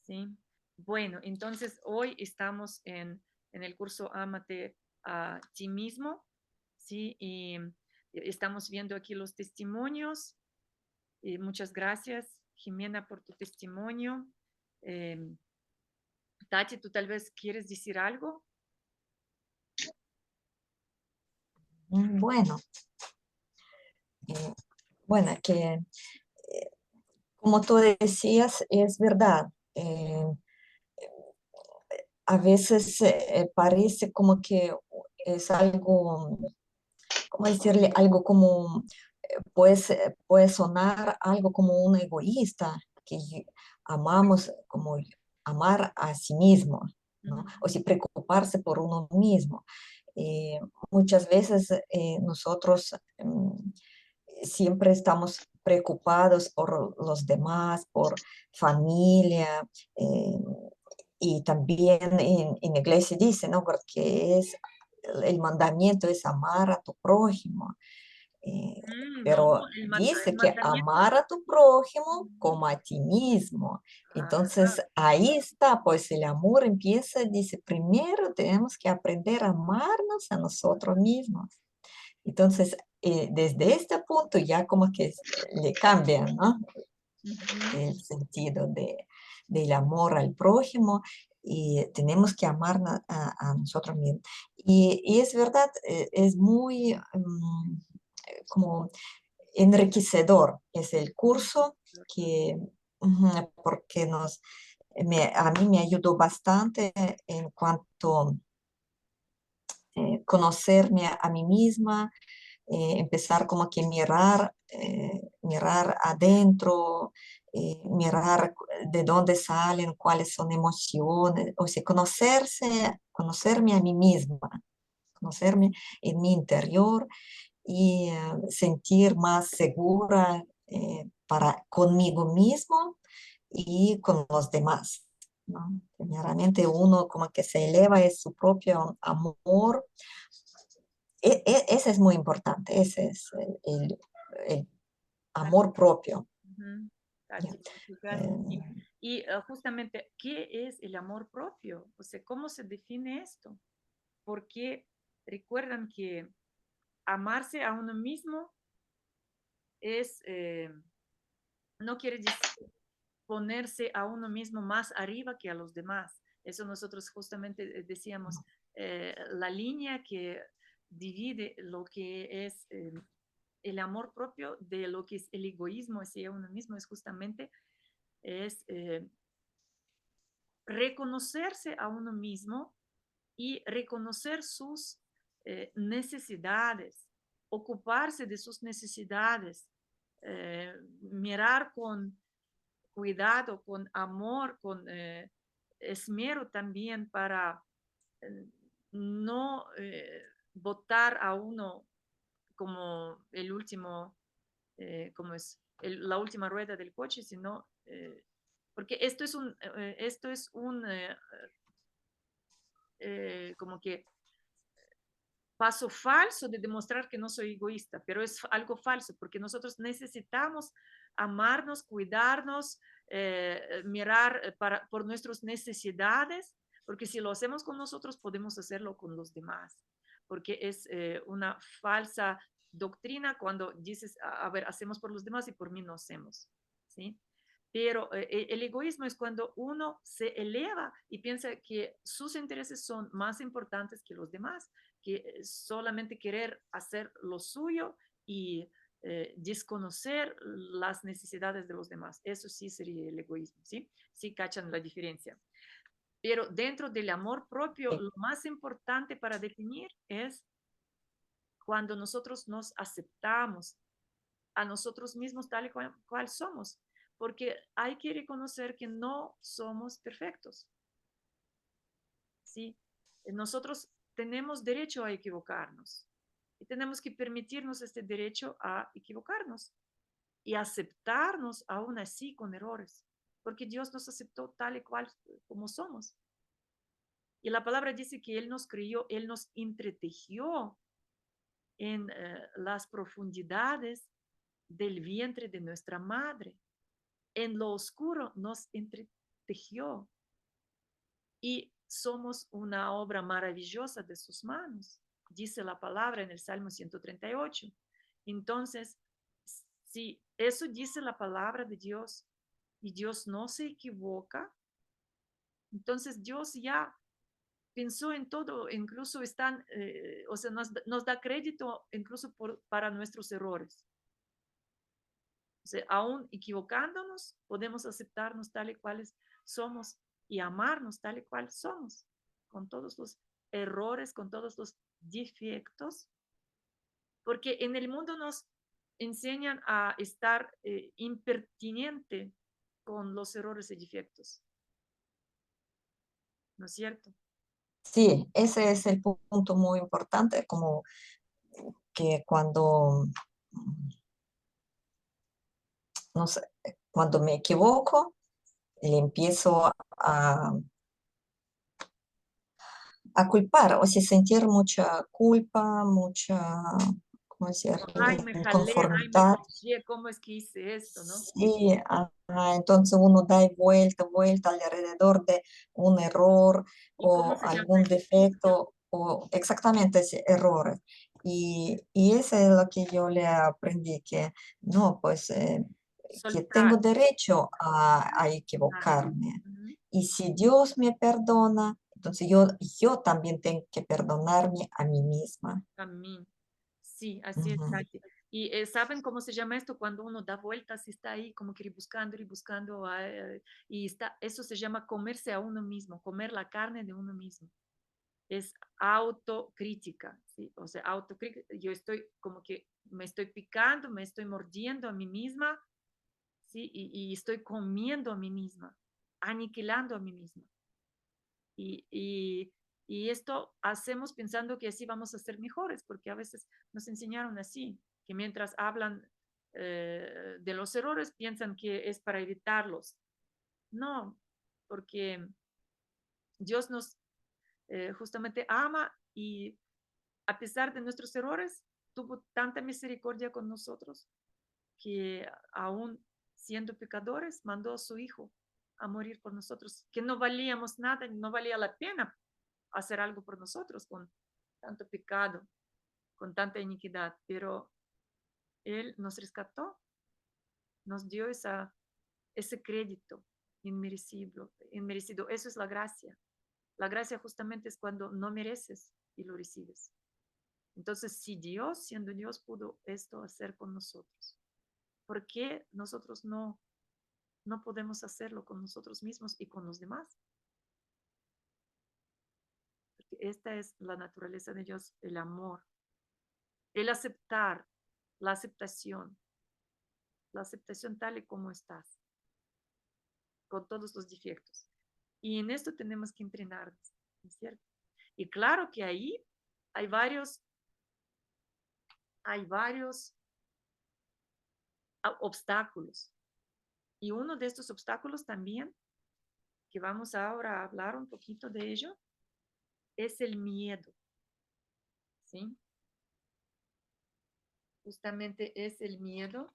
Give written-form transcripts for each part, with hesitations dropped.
¿sí? Bueno, entonces hoy estamos en el curso Ámate a ti mismo, ¿sí? Y estamos viendo aquí los testimonios. Y muchas gracias, Jimena, por tu testimonio. Eh, Tati, ¿tú tal vez quieres decir algo? Bueno, eh, bueno, que como tú decías, es verdad. A veces parece como que es algo, ¿cómo decirle? Algo como, puede sonar algo como un egoísta, que amamos como amar a sí mismo, ¿no? Ujú. O si preocuparse por uno mismo. Eh, Muchas veces nosotros siempre estamos preocupados por los demás, por familia, eh, y también en la iglesia dice, ¿no? Porque el mandamiento es amar a tu prójimo. eh, No, pero el dice que mandamiento. amar a tu prójimo Ujú. como a ti mismo. Ajá. Entonces ahí está, pues el amor empieza, dice, primero tenemos que aprender a amarnos a nosotros mismos. Entonces, desde este punto ya como que le cambian, ¿no? Ujú. El sentido del amor al prójimo y tenemos que amar a nosotros mismos. Y es verdad, es muy como enriquecedor, es el curso que, porque a mí me ayudó bastante en cuanto conocerme a mí misma, empezar como que mirar adentro, mirar de dónde salen, cuáles son emociones, o sea, conocerme a mí misma, conocerme en mi interior y sentir más segura conmigo mismo y con los demás, ¿no? Generalmente uno como que se eleva es su propio amor. Ese es muy importante, ese es el amor propio. Ujú. ¿Ya? Gratificarse, sí. Eh, Y justamente, ¿qué es el amor propio? O sea, ¿cómo se define esto? Porque recuerdan que amarse a uno mismo es, no quiere decir ponerse a uno mismo más arriba que a los demás. Eso nosotros justamente decíamos, la línea que divide lo que es el amor propio de lo que es el egoísmo hacia uno mismo es justamente es reconocerse a uno mismo y reconocer sus necesidades, ocuparse de sus necesidades, mirar con cuidado, con amor, con esmero también para eh, no votar a uno como el último, como es la última rueda del coche, sino porque esto es un como que paso falso de demostrar que no soy egoísta, pero es algo falso porque nosotros necesitamos amarnos, cuidarnos, mirar por nuestras necesidades, porque si lo hacemos con nosotros podemos hacerlo con los demás, porque es una falsa doctrina cuando dices, a ver, hacemos por los demás y por mí no hacemos, ¿sí? Pero el egoísmo es cuando uno se eleva y piensa que sus intereses son más importantes que los demás, que solamente querer hacer lo suyo y desconocer las necesidades de los demás. Eso sí sería el egoísmo, ¿sí? Sí cachan la diferencia. Pero dentro del amor propio, sí, lo más importante para definir es cuando nosotros nos aceptamos a nosotros mismos tal y cual somos, porque hay que reconocer que no somos perfectos, ¿sí? Nosotros tenemos derecho a equivocarnos y tenemos que permitirnos este derecho a equivocarnos y aceptarnos aún así con errores, porque Dios nos aceptó tal y cual como somos. Y la palabra dice que Él nos crió, Él nos entretejió en las profundidades del vientre de nuestra madre. En lo oscuro nos tejió y somos una obra maravillosa de sus manos, dice la palabra en el Salmo 138. Entonces, si eso dice la palabra de Dios y Dios no se equivoca, entonces Dios ya pensó en todo, incluso están, o sea, nos da crédito incluso para nuestros errores. O sea, aún equivocándonos, podemos aceptarnos tal y cuales somos y amarnos tal y cual somos, con todos los errores, con todos los defectos, porque en el mundo nos enseñan a estar impertinente con los errores y defectos, ¿no es cierto? Sí, ese es el punto muy importante, como que cuando, no sé, cuando me equivoco, le empiezo a culpar, o sea, sentir mucha culpa, mucha, ¿cómo Ay, decirle? me jalé, ay, me Inconformidad. fallé, ¿cómo es que hice esto, no? Sí, entonces uno da vuelta, vuelta alrededor de un error ¿Y cómo o se llama algún eso? defecto o exactamente ese error. Y eso es lo que yo le aprendí, que no, pues que Soltar. tengo derecho a Claro. equivocarme. Ujú. Y si Dios me perdona, entonces yo también tengo que perdonarme a mí misma. También. Sí, así es, Ujú. Katy. Y ¿saben cómo se llama esto? Cuando uno da vueltas y está ahí como que ir buscando, y está, eso se llama comerse a uno mismo, comer la carne de uno mismo. Es autocrítica, ¿sí? O sea, autocrítica. Yo estoy como que me estoy picando, me estoy mordiendo a mí misma, ¿sí? Y estoy comiendo a mí misma, aniquilando a mí misma. Y, y, y esto hacemos pensando que así vamos a ser mejores, porque a veces nos enseñaron así, que mientras hablan de los errores piensan que es para evitarlos. No, porque Dios nos justamente ama y a pesar de nuestros errores, tuvo tanta misericordia con nosotros que aún siendo pecadores, mandó a su Hijo a morir por nosotros, que no valíamos nada, no valía la pena hacer algo por nosotros con tanto pecado, con tanta iniquidad, pero Él nos rescató, nos dio ese crédito inmerecido, inmerecido. Eso es la gracia. La gracia justamente es cuando no mereces y lo recibes. Entonces, si Dios, siendo Dios, pudo esto hacer con nosotros, ¿por qué nosotros no podemos hacerlo con nosotros mismos y con los demás? Porque esta es la naturaleza de Dios, el amor, el aceptar, la aceptación tal y como estás, con todos los defectos. Y en esto tenemos que entrenarnos, ¿no es cierto? Y claro que ahí hay varios obstáculos. Y uno de estos obstáculos también, que vamos ahora a hablar un poquito de ello, es el miedo, ¿sí? Justamente es el miedo,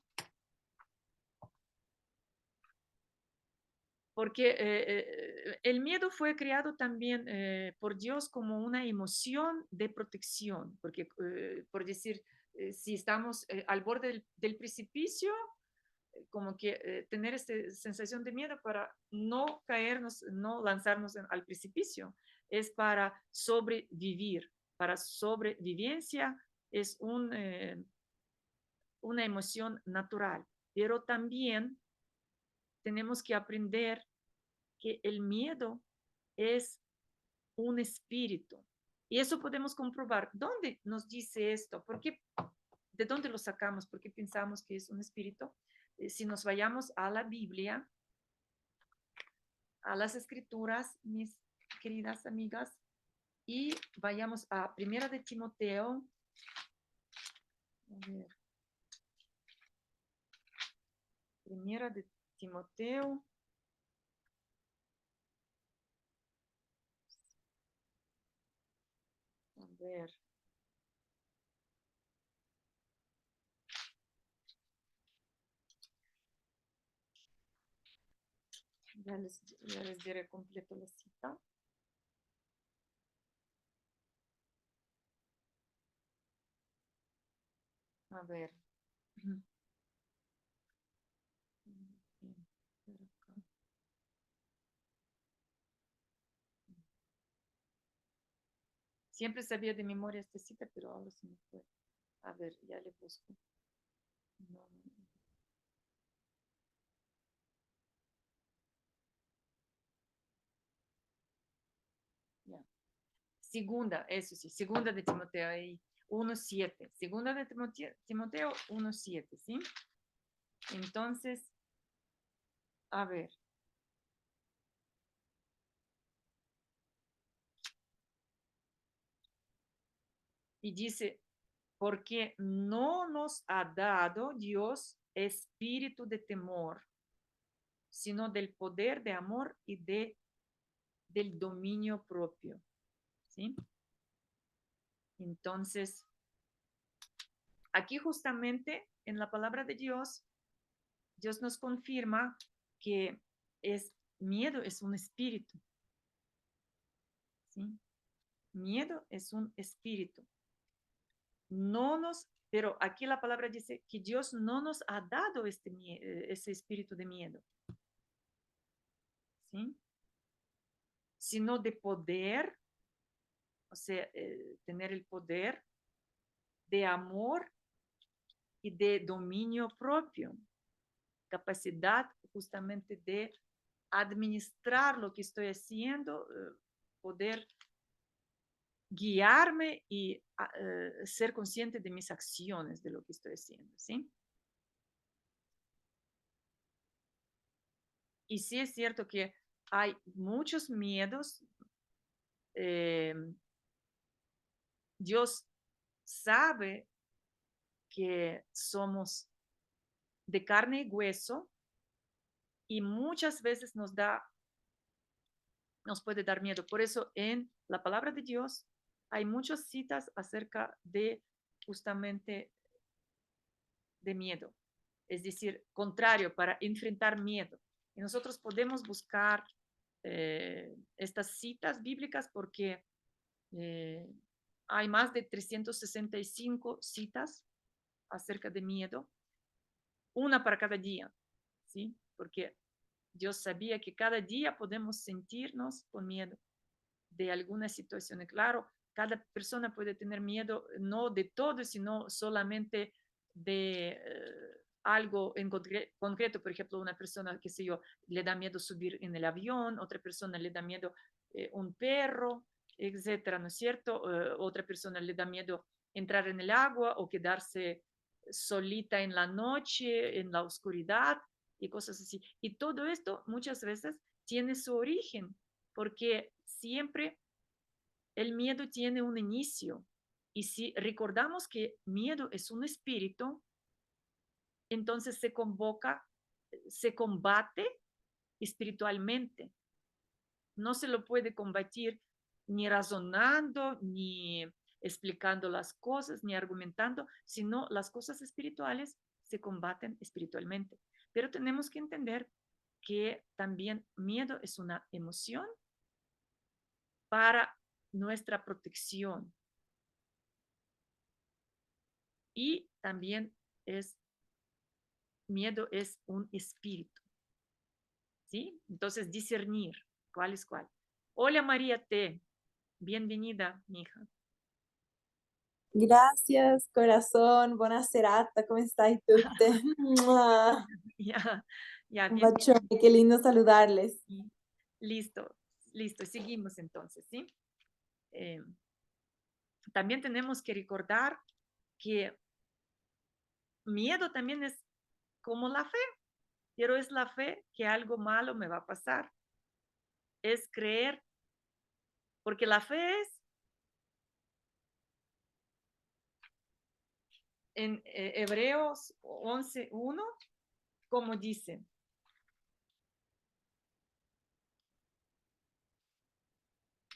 porque el miedo fue creado también por Dios como una emoción de protección, porque por decir, si estamos al borde del precipicio, como que tener esta sensación de miedo para no caernos, no lanzarnos al precipicio, es para sobrevivir, para sobrevivencia es una emoción natural, pero también tenemos que aprender que el miedo es un espíritu. Y eso podemos comprobar. ¿Dónde nos dice esto? ¿Por qué? ¿De dónde lo sacamos? ¿Por qué pensamos que es un espíritu? Si nos vayamos a la Biblia, a las escrituras, mis queridas amigas, y vayamos a Primera de Timoteo. A ver, Primera de Timoteo. A ver. Ya les diré completo la cita. A ver. Siempre sabía de memoria esta cita, pero ahora se me fue. A ver, ya le busco. No, no, no. Ya. Segunda, eso sí, segunda de Timoteo ahí, 1:7. Segunda de Timoteo 1:7, ¿sí? Entonces, a ver. Y dice, porque no nos ha dado Dios espíritu de temor, sino del poder, de amor y del dominio propio, ¿sí? Entonces, aquí justamente en la palabra de Dios, Dios nos confirma que miedo es un espíritu, ¿sí? Miedo es un espíritu. Pero aquí la palabra dice que Dios no nos ha dado ese espíritu de miedo, ¿sí? Sino de poder, o sea, tener el poder de amor y de dominio propio, capacidad justamente de administrar lo que estoy haciendo, poder guiarme y ser consciente de mis acciones, de lo que estoy haciendo, ¿sí? Y sí es cierto que hay muchos miedos. eh, Dios sabe que somos de carne y hueso y muchas veces nos puede dar miedo. Por eso en la palabra de Dios hay muchas citas acerca de justamente de miedo. Es decir, contrario, para enfrentar miedo. Y nosotros podemos buscar estas citas bíblicas porque hay más de 365 citas acerca de miedo, una para cada día, ¿sí? Porque Dios sabía que cada día podemos sentirnos con miedo de alguna situación. Y claro, cada persona puede tener miedo no de todo, sino solamente de algo en concreto. Por ejemplo, una persona, qué sé yo, le da miedo subir en el avión, otra persona le da miedo un perro, etcétera, ¿no es cierto? Otra persona le da miedo entrar en el agua o quedarse solita en la noche, en la oscuridad y cosas así. Y todo esto muchas veces tiene su origen, porque siempre el miedo tiene un inicio. Y si recordamos que miedo es un espíritu, entonces se combate espiritualmente. No se lo puede combatir ni razonando, ni explicando las cosas, ni argumentando, sino las cosas espirituales se combaten espiritualmente. Pero tenemos que entender que también miedo es una emoción para nuestra protección. Y también miedo es un espíritu, ¿sí? Entonces, discernir cuál es cuál. Hola María T, bienvenida, mi hija. Gracias, corazón. Buona serata, come stai tutte? Mua. Ya, ya, Un bien. bacione, qué lindo saludarles. Listo, listo, seguimos entonces, ¿sí? También tenemos que recordar que miedo también es como la fe, pero es la fe que algo malo me va a pasar. Es creer, porque la fe es en Hebreos 11:1, como dice,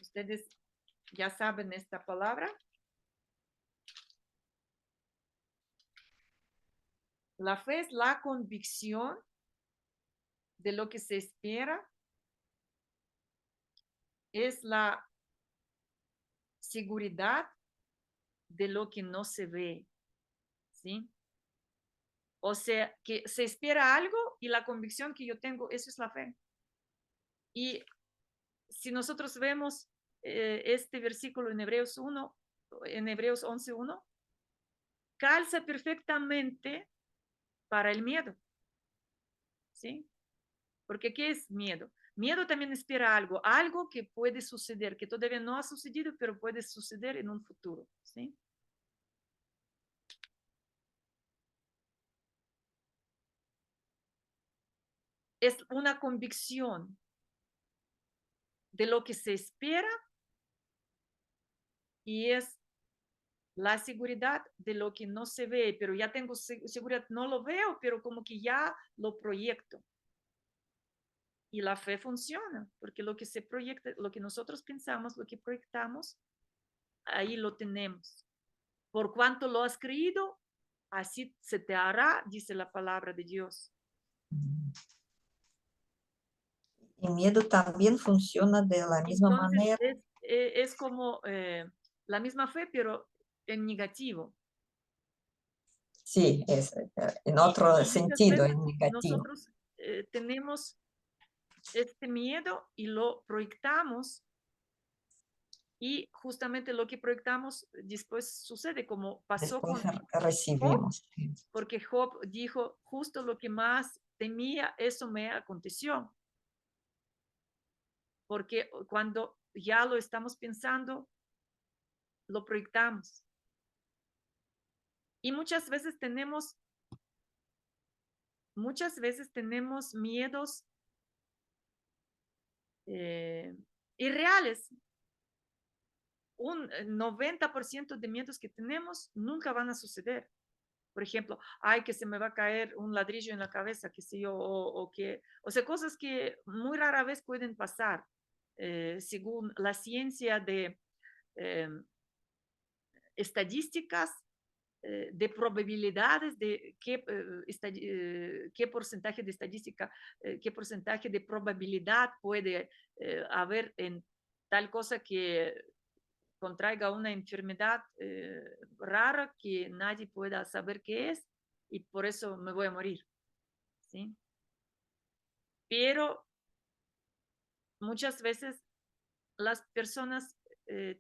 ustedes ya saben esta palabra. La fe es la convicción de lo que se espera es la seguridad de lo que no se ve, ¿sí? O sea, que se espera algo y la convicción que yo tengo, eso es la fe. Y si nosotros vemos este versículo en Hebreos 1, en Hebreos 11:1, calza perfectamente para el miedo, ¿sí? Porque ¿qué es miedo? Miedo también espera algo, algo que puede suceder, que todavía no ha sucedido, pero puede suceder en un futuro, ¿sí? Es una convicción de lo que se espera y es la seguridad de lo que no se ve, pero ya tengo seguridad, no lo veo, pero como que ya lo proyecto. Y la fe funciona, porque lo que se proyecta, lo que nosotros pensamos, lo que proyectamos, ahí lo tenemos. Por cuanto lo has creído, así se te hará, dice la palabra de Dios. El miedo también funciona de la misma Entonces, manera. es como la misma fe, pero en negativo. Sí, es en Y otro muchas sentido, veces en negativo. nosotros tenemos este miedo y lo proyectamos y justamente lo que proyectamos después sucede como pasó Después con Job, recibimos. Sí. porque Job dijo, justo lo que más temía, eso me aconteció. Porque cuando ya lo estamos pensando, lo proyectamos. Y muchas veces tenemos miedos irreales. Un 90% de miedos que tenemos nunca van a suceder. Por ejemplo, ay, que se me va a caer un ladrillo en la cabeza, que sé yo, o sea, cosas que muy rara vez pueden pasar, según la ciencia de eh, estadísticas, de probabilidades, de qué porcentaje de estadística, qué porcentaje de probabilidad puede haber en tal cosa que contraiga una enfermedad rara que nadie pueda saber qué es y por eso me voy a morir, ¿sí? Pero muchas veces las personas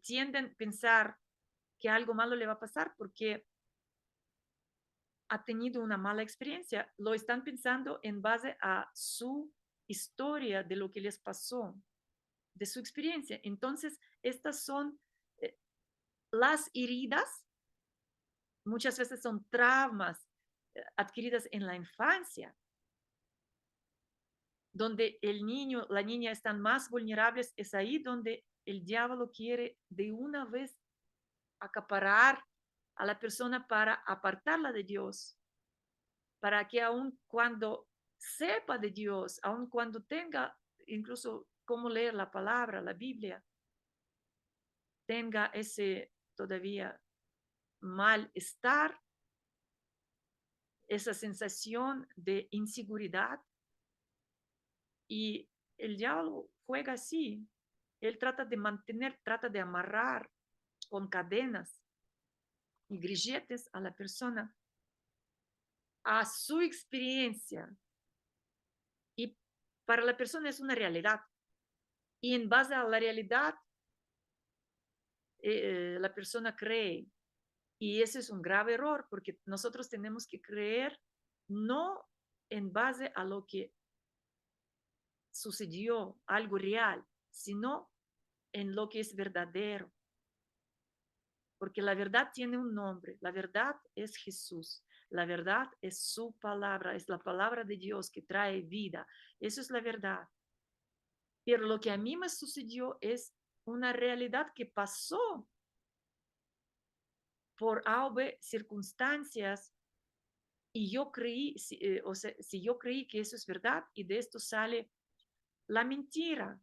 tienden a pensar que algo malo le va a pasar porque ha tenido una mala experiencia. Lo están pensando en base a su historia de lo que les pasó, de su experiencia. Entonces, estas son las heridas, muchas veces son traumas adquiridas en la infancia, donde el niño, la niña están más vulnerables, es ahí donde el diablo quiere de una vez acaparar a la persona para apartarla de Dios, para que aun cuando sepa de Dios, aun cuando tenga incluso cómo leer la palabra, la Biblia, tenga ese todavía malestar, esa sensación de inseguridad. Y el diablo juega así. Él trata de mantener, trata de amarrar con cadenas y grilletes a la persona a su experiencia. Y para la persona es una realidad. Y en base a la realidad, la persona cree. Y ese es un grave error porque nosotros tenemos que creer no en base a lo que sucedió, algo real, sino en lo que es verdadero. Porque la verdad tiene un nombre, la verdad es Jesús, la verdad es su palabra, es la palabra de Dios que trae vida, eso es la verdad. Pero lo que a mí me sucedió es una realidad que pasó por A o B circunstancias y yo creí, o sea, si yo creí que eso es verdad y de esto sale la mentira,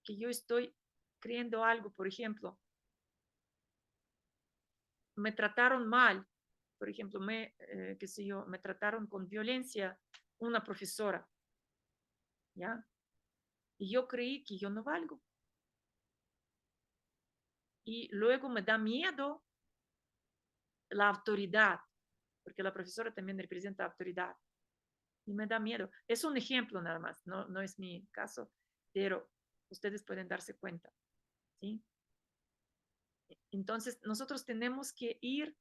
que yo estoy creyendo algo, por ejemplo, me trataron mal, por ejemplo, qué sé yo, me trataron con violencia una profesora ¿ya? Y yo creí que yo no valgo. Y luego me da miedo la autoridad, porque la profesora también representa autoridad. Y me da miedo. Es un ejemplo nada más, no es mi caso, pero ustedes pueden darse cuenta, ¿sí? Entonces, nosotros tenemos que ir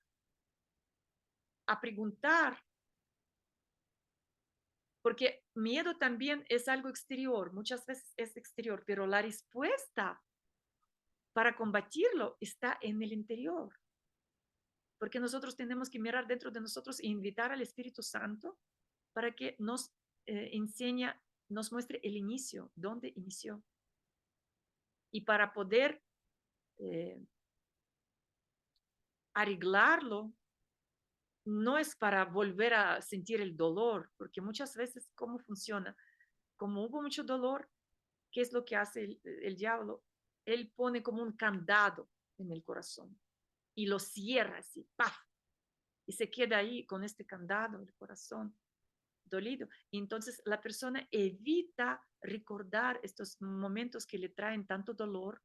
a preguntar, porque miedo también es algo exterior, muchas veces es exterior, pero la respuesta para combatirlo está en el interior, porque nosotros tenemos que mirar dentro de nosotros e invitar al Espíritu Santo para que nos enseñe, nos muestre el inicio, dónde inició. Y para poder eh, arreglarlo, no es para volver a sentir el dolor, porque muchas veces, ¿cómo funciona? Como hubo mucho dolor, ¿qué es lo que hace el diablo? Él pone como un candado en el corazón y lo cierra así, ¡paf! Y se queda ahí con este candado, el corazón dolido. Y entonces la persona evita recordar estos momentos que le traen tanto dolor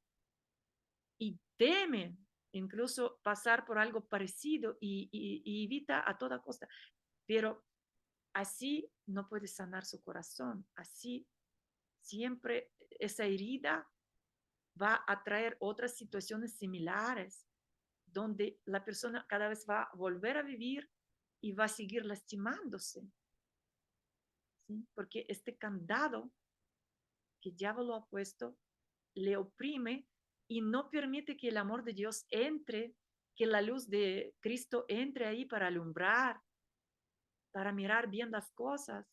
y teme incluso pasar por algo parecido y evita a toda costa. Pero así no puede sanar su corazón. Así siempre esa herida va a traer otras situaciones similares donde la persona cada vez va a volver a vivir y va a seguir lastimándose, ¿sí? Porque este candado que el diablo ha puesto le oprime y no permite que el amor de Dios entre, que la luz de Cristo entre ahí para alumbrar, para mirar bien las cosas.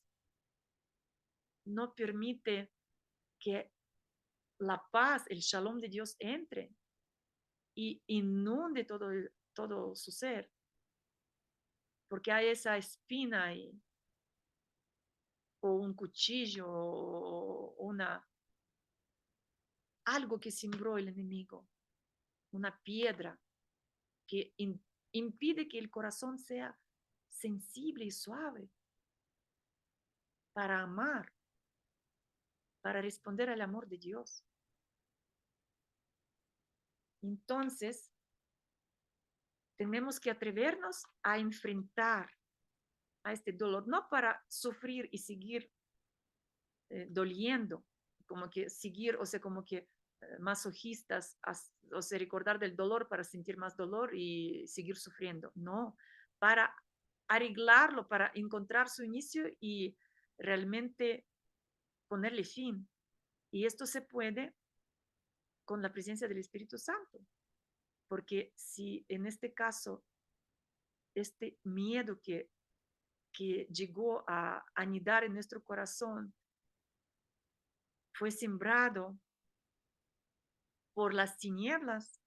No permite que la paz, el shalom de Dios entre y inunde todo su ser, porque hay esa espina ahí, o un cuchillo, o algo que sembró el enemigo, una piedra que impide que el corazón sea sensible y suave para amar, para responder al amor de Dios. Entonces, tenemos que atrevernos a enfrentar a este dolor, no para sufrir y seguir doliendo, como que seguir, o sea, como que masoquistas, o sea, recordar del dolor para sentir más dolor y seguir sufriendo. No, para arreglarlo, para encontrar su inicio y realmente ponerle fin. Y esto se puede con la presencia del Espíritu Santo, porque si en este caso este miedo que llegó a anidar en nuestro corazón fue sembrado por las tinieblas,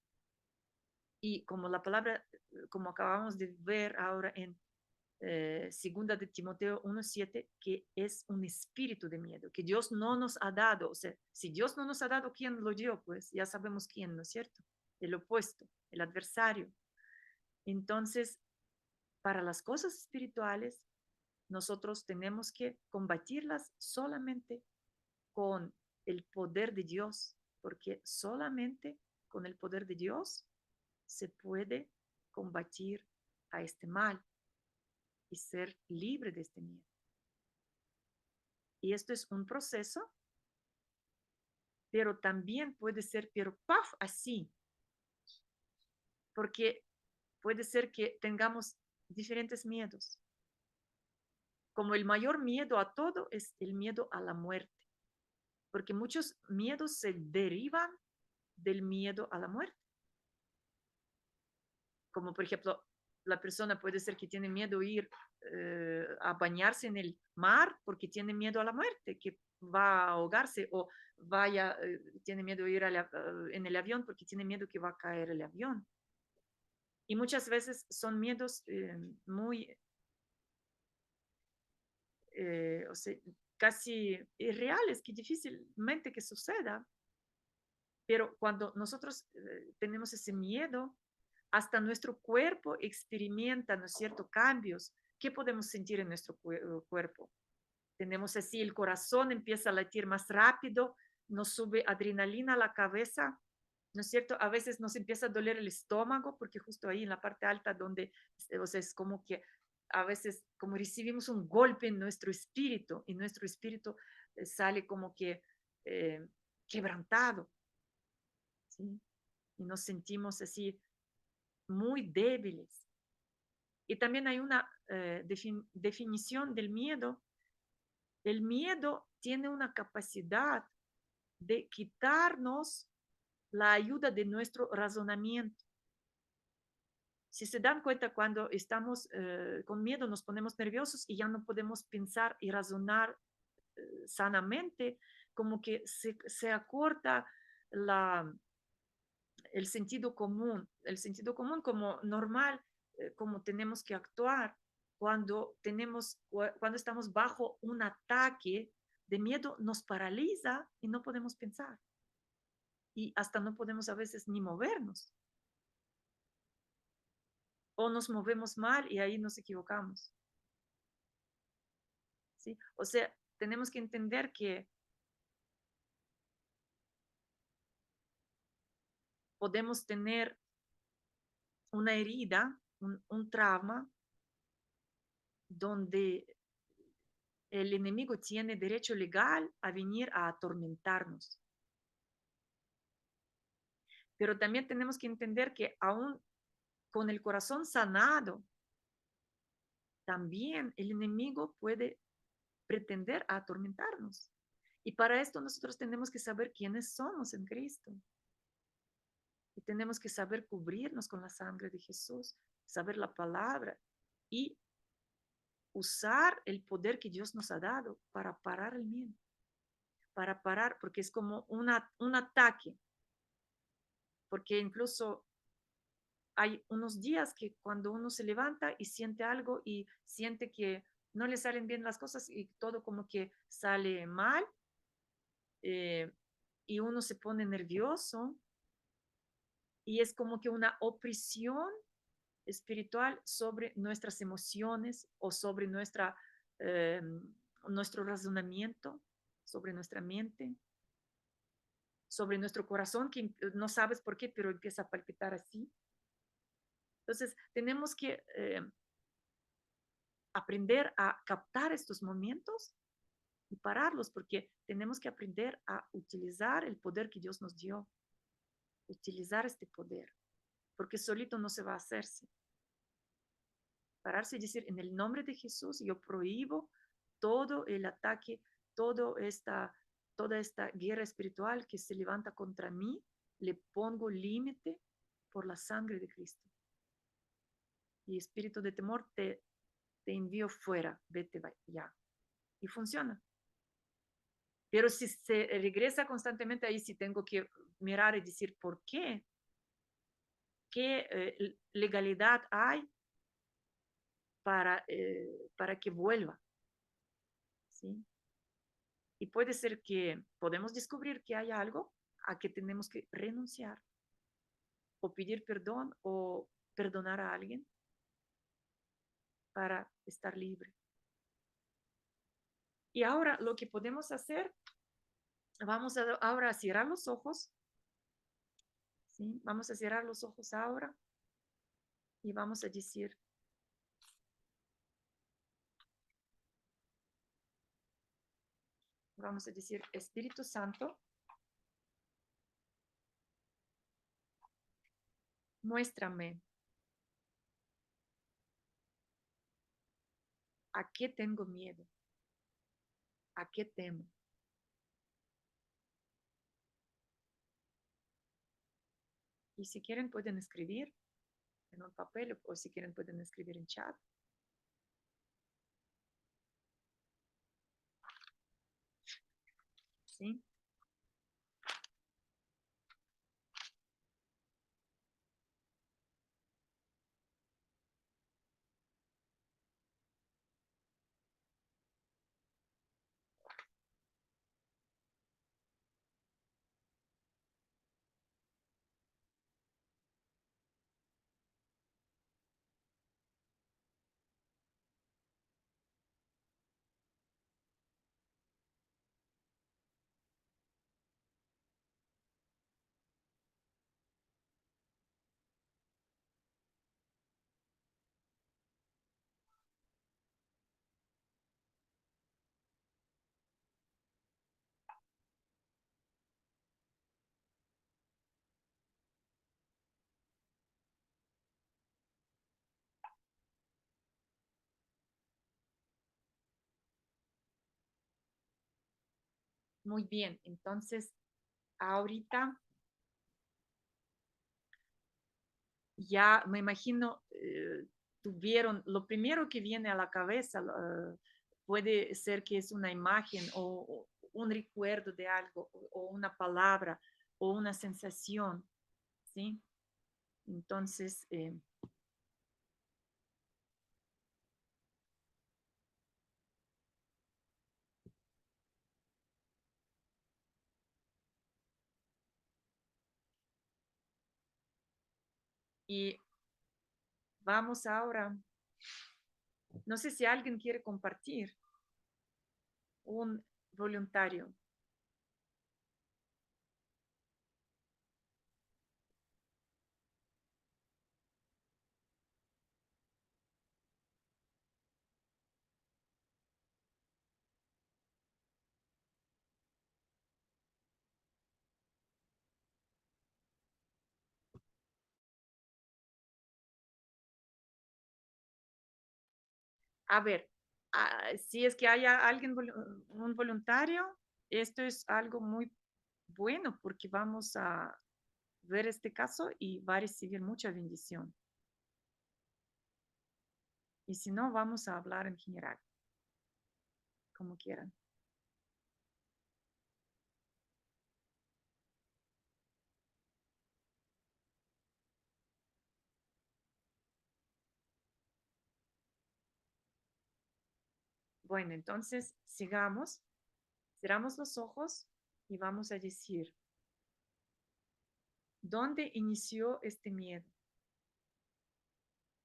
y como la palabra, como acabamos de ver ahora en segunda de Timoteo 1:7, que es un espíritu de miedo, que Dios no nos ha dado. O sea, si Dios no nos ha dado, ¿quién lo dio? Pues ya sabemos quién, ¿no es cierto? El opuesto, el adversario. Entonces, para las cosas espirituales, nosotros tenemos que combatirlas solamente con el poder de Dios, porque solamente con el poder de Dios se puede combatir a este mal y ser libre de este miedo. Y esto es un proceso, pero también puede ser, pero ¡paf! Así, porque puede ser que tengamos diferentes miedos. Como el mayor miedo a todo es el miedo a la muerte, porque muchos miedos se derivan del miedo a la muerte. Como por ejemplo, la persona puede ser que tiene miedo a ir a bañarse en el mar porque tiene miedo a la muerte, que va a ahogarse, o tiene miedo a ir en el avión porque tiene miedo que va a caer el avión. Y muchas veces son miedos muy, o sea, casi irreales, que difícilmente que suceda. Pero cuando nosotros tenemos ese miedo, hasta nuestro cuerpo experimenta, ¿no es cierto?, cambios. ¿Qué podemos sentir en nuestro cuerpo? tenemos así, el corazón empieza a latir más rápido, nos sube adrenalina a la cabeza, ¿no es cierto? A veces nos empieza a doler el estómago, porque justo ahí en la parte alta donde, o sea, es como que a veces como recibimos un golpe en nuestro espíritu y nuestro espíritu sale como que quebrantado, ¿sí? Y nos sentimos así muy débiles. Y también hay una definición del miedo. El miedo tiene una capacidad de quitarnos la ayuda de nuestro razonamiento. Si se dan cuenta, cuando estamos con miedo nos ponemos nerviosos y ya no podemos pensar y razonar sanamente, como que se acorta el sentido común como normal, como tenemos que actuar cuando estamos bajo un ataque de miedo, nos paraliza y no podemos pensar. Y hasta no podemos a veces ni movernos. O nos movemos mal y ahí nos equivocamos. ¿Sí? O sea, tenemos que entender que podemos tener una herida, un trauma, donde el enemigo tiene derecho legal a venir a atormentarnos. Pero también tenemos que entender que aún con el corazón sanado, también el enemigo puede pretender a atormentarnos. Y para esto nosotros tenemos que saber quiénes somos en Cristo. Y tenemos que saber cubrirnos con la sangre de Jesús, saber la palabra y usar el poder que Dios nos ha dado para parar el miedo, para parar, porque es como un ataque, porque incluso hay unos días que cuando uno se levanta y siente algo y siente que no le salen bien las cosas y todo como que sale mal, eh, y uno se pone nervioso y es como que una opresión espiritual sobre nuestras emociones o sobre nuestro razonamiento, sobre nuestra mente, sobre nuestro corazón, que no sabes por qué, pero empieza a palpitar así. Entonces, tenemos que aprender a captar estos momentos y pararlos, porque tenemos que aprender a utilizar el poder que Dios nos dio, utilizar este poder, porque solito no se va a hacerse. Pararse y decir, en el nombre de Jesús, yo prohíbo todo el ataque, toda esta guerra espiritual que se levanta contra mí, le pongo límite por la sangre de Cristo. Y espíritu de temor, te envío fuera, vete ya. Y funciona. Pero si se regresa constantemente, ahí sí tengo que mirar y decir, ¿por qué? ¿Qué legalidad hay para que vuelva? ¿Sí? Y puede ser que podemos descubrir que hay algo a que tenemos que renunciar o pedir perdón o perdonar a alguien para estar libre. Y ahora lo que podemos hacer, vamos ahora a cerrar los ojos, ¿sí? Vamos a cerrar los ojos ahora y vamos a decir, Espíritu Santo, muéstrame a qué tengo miedo, a qué temo. Y si quieren pueden escribir en un papel o si quieren pueden escribir en chat. ¿Sí? Muy bien, entonces ahorita ya me imagino tuvieron, lo primero que viene a la cabeza puede ser que es una imagen o un recuerdo de algo o una palabra o una sensación, ¿sí? Entonces, y vamos ahora, no sé si alguien quiere compartir un voluntario. A ver, si es que haya alguien, un voluntario, esto es algo muy bueno porque vamos a ver este caso y va a recibir mucha bendición. Y si no, vamos a hablar en general, como quieran. Bueno, entonces sigamos, cerramos los ojos y vamos a decir, ¿dónde inició este miedo?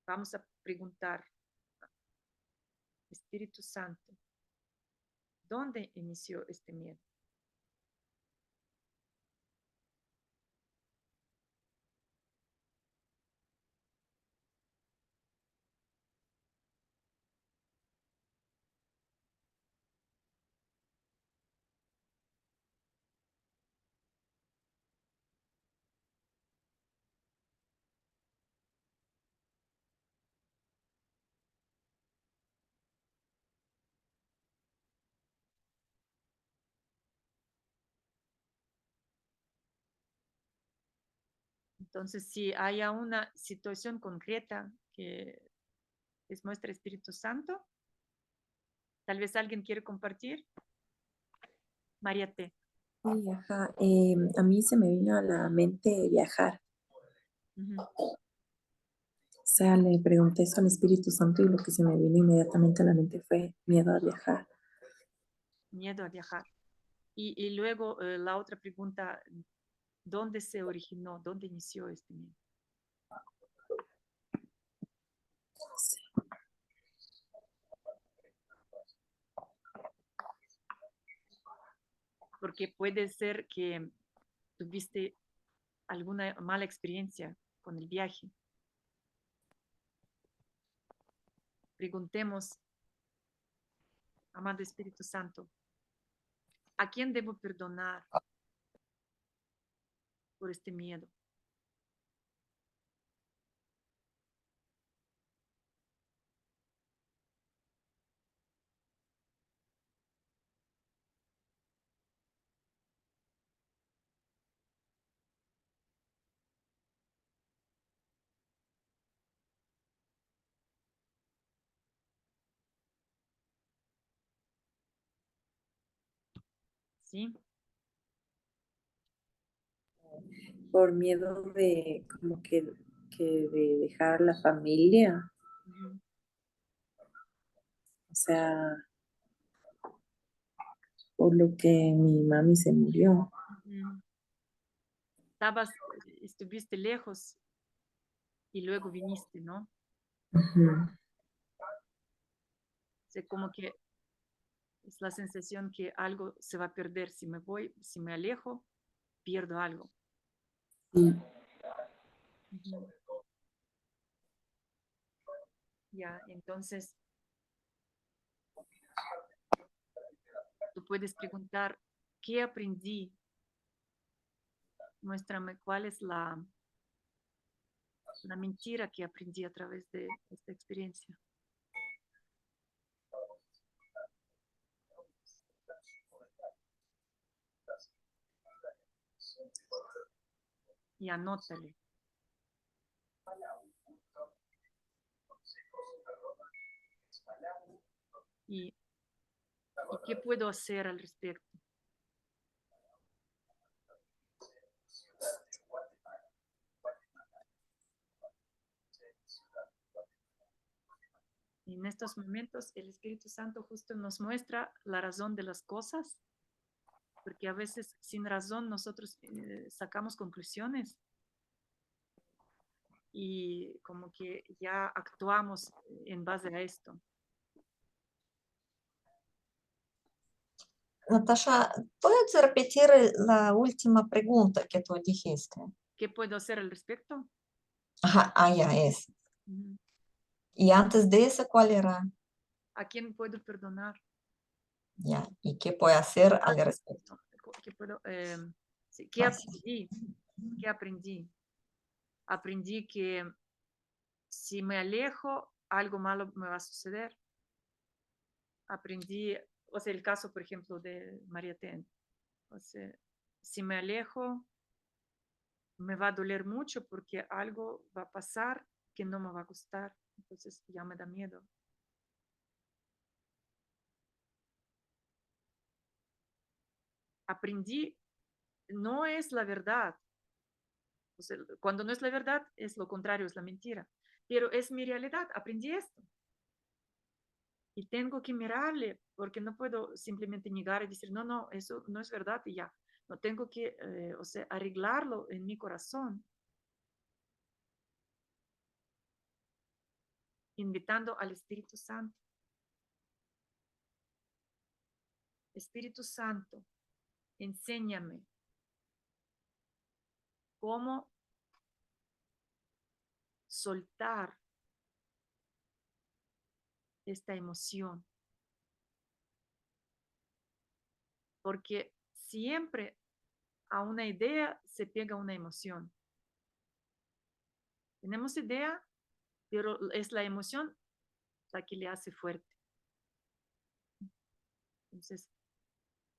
Vamos a preguntar, Espíritu Santo, ¿dónde inició este miedo? Entonces, si haya una situación concreta que les muestra Espíritu Santo, tal vez alguien quiere compartir. María T. Sí, ajá. A mí se me vino a la mente viajar. Ujú. O sea, le pregunté eso al Espíritu Santo y lo que se me vino inmediatamente a la mente fue miedo a viajar. Miedo a viajar. Y luego la otra pregunta, ¿dónde se originó? ¿Dónde inició este miedo? Sí. Porque puede ser que tuviste alguna mala experiencia con el viaje. Preguntemos, amado Espíritu Santo, ¿a quién debo perdonar por este miedo? ¿Sí? Por miedo de como que de dejar la familia. Ujú. O sea, por lo que mi mami se murió. Ujú. Estuviste lejos y luego viniste, ¿no? Ujú. O sea, como que es la sensación que algo se va a perder. Si me voy, si me alejo, pierdo algo. Sí. Ujú. Ya, entonces tú puedes preguntar, ¿qué aprendí? Muéstrame cuál es la mentira que aprendí a través de esta experiencia. y anótale. ¿Y qué puedo hacer al respecto? Y en estos momentos el Espíritu Santo justo nos muestra la razón de las cosas, porque a veces sin razón nosotros sacamos conclusiones y como que ya actuamos en base a esto. Natasha, ¿puedes repetir la última pregunta que tú dijiste? ¿Qué puedo hacer al respecto? Ajá, ya es. Ujú. Y antes de eso, ¿cuál era? ¿A quién puedo perdonar? Ya, ¿y qué puedo hacer al respecto? ¿Qué puedo, sí, ¿qué Gracias. aprendí? ¿Qué aprendí? Aprendí que si me alejo, algo malo me va a suceder. Aprendí, o sea, el caso, por ejemplo, de María Ten. O sea, si me alejo, me va a doler mucho porque algo va a pasar que no me va a gustar. Entonces ya me da miedo. Aprendí, no es la verdad. O sea, cuando no es la verdad, es lo contrario, es la mentira. Pero es mi realidad. Aprendí esto. Y tengo que mirarle porque no puedo simplemente negar y decir, no, no, eso no es verdad y ya. No tengo que, o sea, arreglarlo en mi corazón, invitando al Espíritu Santo. Espíritu Santo, enséñame cómo soltar esta emoción. Porque siempre a una idea se pega una emoción. Tenemos idea, pero es la emoción la que le hace fuerte. Entonces,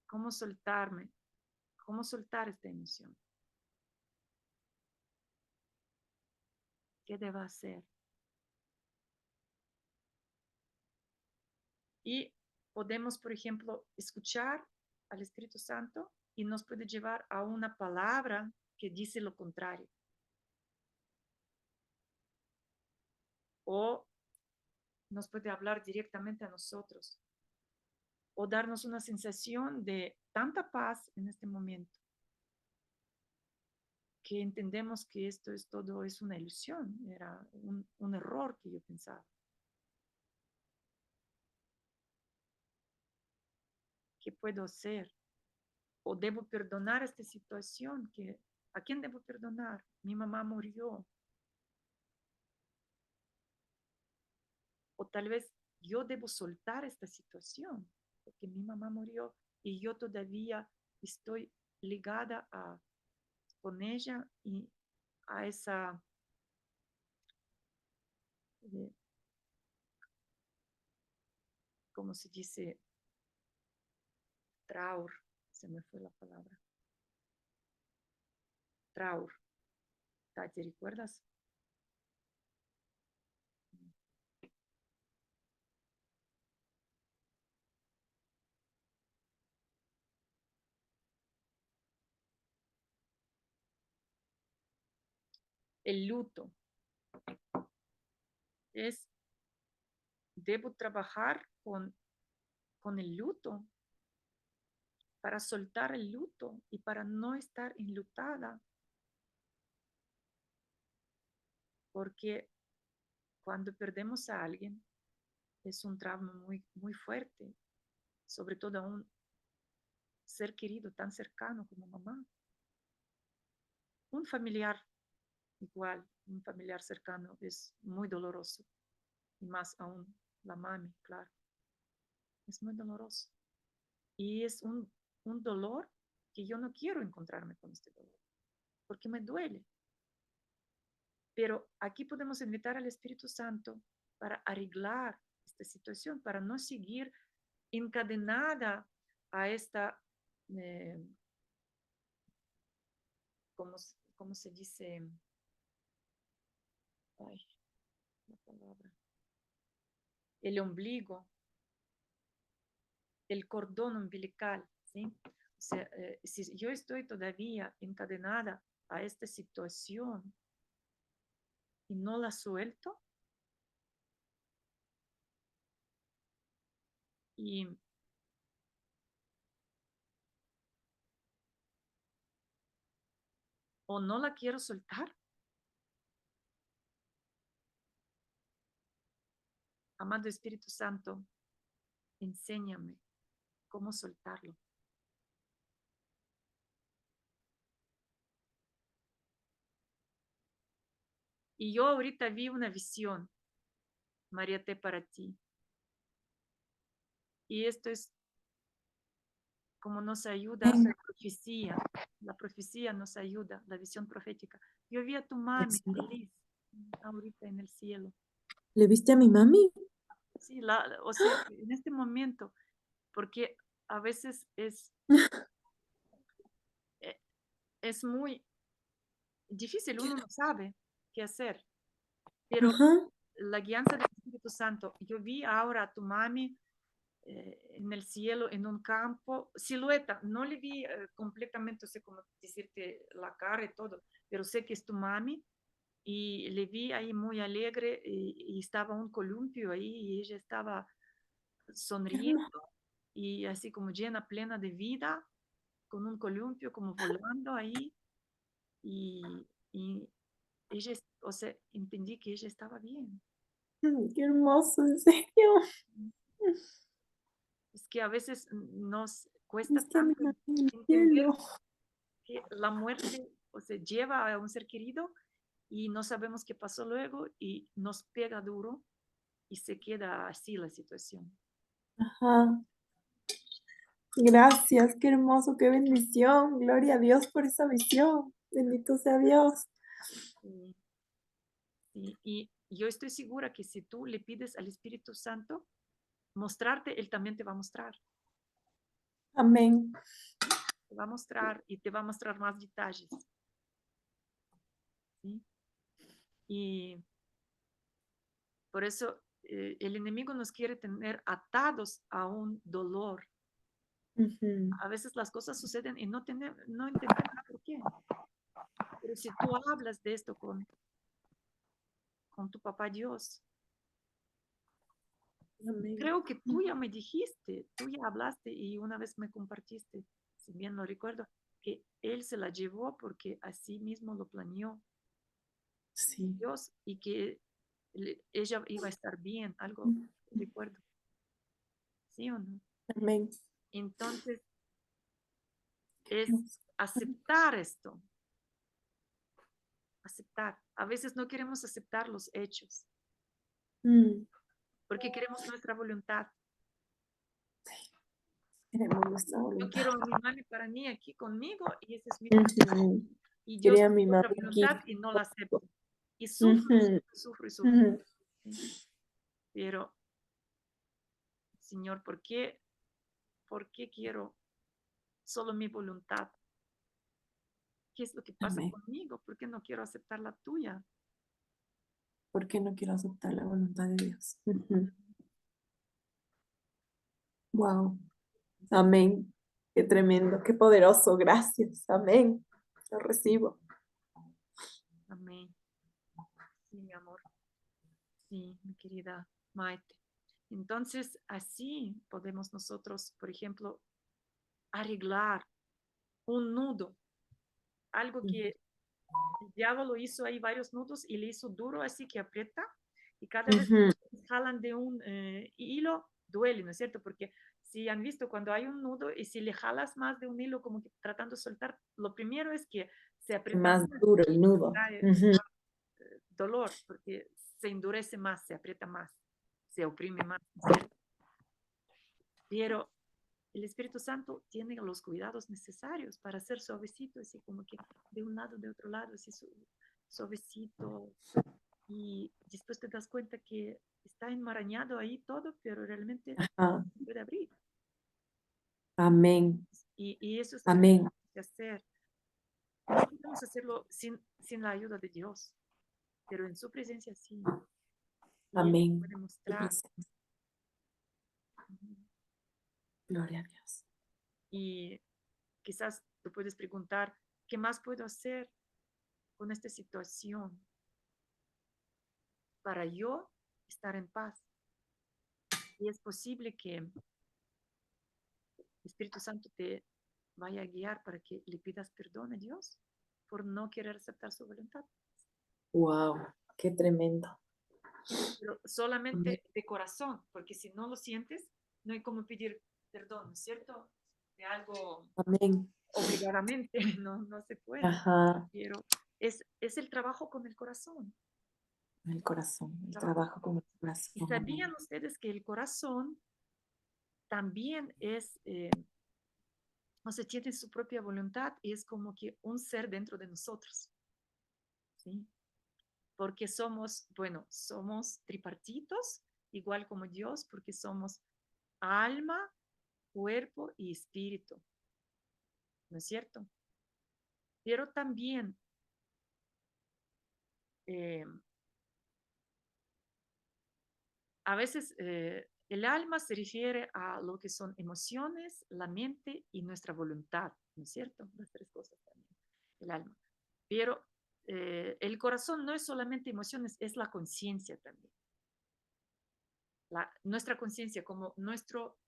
¿cómo soltarme? ¿Cómo soltar esta emoción? ¿Qué debo hacer? Y podemos, por ejemplo, escuchar al Espíritu Santo y nos puede llevar a una palabra que dice lo contrario. O nos puede hablar directamente a nosotros. O darnos una sensación de tanta paz en este momento que entendemos que esto es todo, es una ilusión, era un error que yo pensaba. ¿Qué puedo hacer? ¿O debo perdonar esta situación? ¿A quién debo perdonar? Mi mamá murió. O tal vez yo debo soltar esta situación, porque mi mamá murió y yo todavía estoy ligada con ella y a esa, ¿cómo se dice? Traur, se me fue la palabra. Traur. ¿Te recuerdas? El luto es, debo trabajar con el luto para soltar el luto y para no estar enlutada, porque cuando perdemos a alguien es un trauma muy, muy fuerte, sobre todo a un ser querido tan cercano como mamá. Un familiar igual, un familiar cercano es muy doloroso, y más aún la mami, claro, es muy doloroso. Y es un dolor que yo no quiero encontrarme con este dolor, porque me duele. Pero aquí podemos invitar al Espíritu Santo para arreglar esta situación, para no seguir encadenada a esta, ¿cómo ¿cómo se dice? Ay, la palabra. El ombligo, el cordón umbilical, ¿sí? O sea, si yo estoy todavía encadenada a esta situación y no la suelto, y o no la quiero soltar, amado Espíritu Santo, enséñame cómo soltarlo. Y yo ahorita vi una visión, María T, para ti. Y esto es como nos ayuda la profecía nos ayuda, la visión profética. Yo vi a tu mami feliz ahorita en el cielo. ¿Le viste a mi mami? Sí, o sea, en este momento, porque a veces es muy difícil, uno no sabe qué hacer, pero Ajá. la guianza del Espíritu Santo, yo vi ahora a tu mami en el cielo, en un campo, silueta, no le vi completamente, no sé cómo decirte la cara y todo, pero sé que es tu mami y le vi ahí muy alegre y estaba un columpio ahí y ella estaba sonriendo y así como llena, plena de vida, con un columpio como volando ahí y ella, o sea, entendí que ella estaba bien. Qué hermoso, en serio. Es que a veces nos cuesta ¿Viste a mi tanto mami en el entender cielo? que la muerte, o sea, lleva a un ser querido y no sabemos qué pasó luego y nos pega duro y se queda así la situación. Ajá. Gracias, qué hermoso, qué bendición. Gloria a Dios por esa visión. Bendito sea Dios. Sí, sí. Y yo estoy segura que si tú le pides al Espíritu Santo mostrarte, Él también te va a mostrar. Amén. Te va a mostrar y te va a mostrar más detalles. ¿Sí? Y por eso el enemigo nos quiere tener atados a un dolor. Ujú. A veces las cosas suceden y no entendemos por qué. Pero si tú hablas de esto con tu papá Dios, Amén. creo que tú ya me dijiste, tú ya hablaste y una vez me compartiste, si bien no recuerdo, que él se la llevó porque así mismo lo planeó Sí. Dios y que ella iba a estar bien, algo recuerdo, ¿sí o no? Amén. Entonces es aceptar esto, aceptar. A veces no queremos aceptar los hechos Mm. porque queremos nuestra voluntad. Queremos nuestra Yo voluntad. quiero a mi mami para mí aquí conmigo y ese es mi Ujú. y yo Quería a soy mi otra mami aquí. voluntad y no la acepto. Y sufro, Ujú. sufro y sufro. Ujú. ¿Sí? Pero, Señor, por qué quiero solo mi voluntad? ¿Qué es lo que pasa Amén. conmigo? ¿Por qué no quiero aceptar la tuya? ¿Por qué no quiero aceptar la voluntad de Dios? Ujú. Wow. Amén. Qué tremendo, qué poderoso. Gracias. Amén. Lo recibo. Amén. Sí, mi amor. Sí, mi querida Maite. Entonces, así podemos nosotros, por ejemplo, arreglar un nudo, algo que el diablo lo hizo ahí varios nudos y le hizo duro así que aprieta y cada vez Ujú. que jalan de un hilo duele, ¿no es cierto? Porque si han visto cuando hay un nudo y si le jalas más de un hilo como que tratando de soltar, lo primero es que se aprieta Más más, duro el nudo. trae Ujú. más dolor porque se endurece más, se aprieta más, se oprime más, ¿no es cierto? Pero el Espíritu Santo tiene los cuidados necesarios para hacer suavecito, así como que de un lado, de otro lado, así suavecito. Y después te das cuenta que está enmarañado ahí todo, pero realmente Ah, se puede abrir. amén. Y eso es lo que Amén. tenemos que hacer. No podemos hacerlo sin la ayuda de Dios, pero en su presencia sí. Y Él Amén. puede Tu mostrar. presencia. Gloria a Dios. Y quizás tú puedes preguntar, ¿qué más puedo hacer con esta situación para yo estar en paz? Y es posible que el Espíritu Santo te vaya a guiar para que le pidas perdón a Dios por no querer aceptar su voluntad. Wow, qué tremendo. Pero Amén. solamente de corazón, porque si no lo sientes, no hay como pedir perdón, ¿no es cierto? De algo Amén. obligadamente, no se puede. Ajá. Pero es el trabajo con el corazón. El corazón, el Trabajo. trabajo con el ¿Y corazón. sabían Amén. ustedes que el corazón también es, o sea, tiene su propia voluntad y es como que un ser dentro de nosotros? ¿Sí? Porque somos, bueno, somos tripartitos, igual como Dios, porque somos alma, cuerpo y espíritu, ¿no es cierto? Pero también eh, a veces el alma se refiere a lo que son emociones, la mente y nuestra voluntad, ¿no es cierto? Las tres cosas también, el alma. Pero el corazón no es solamente emociones, es la conciencia también. Nuestra conciencia como nuestro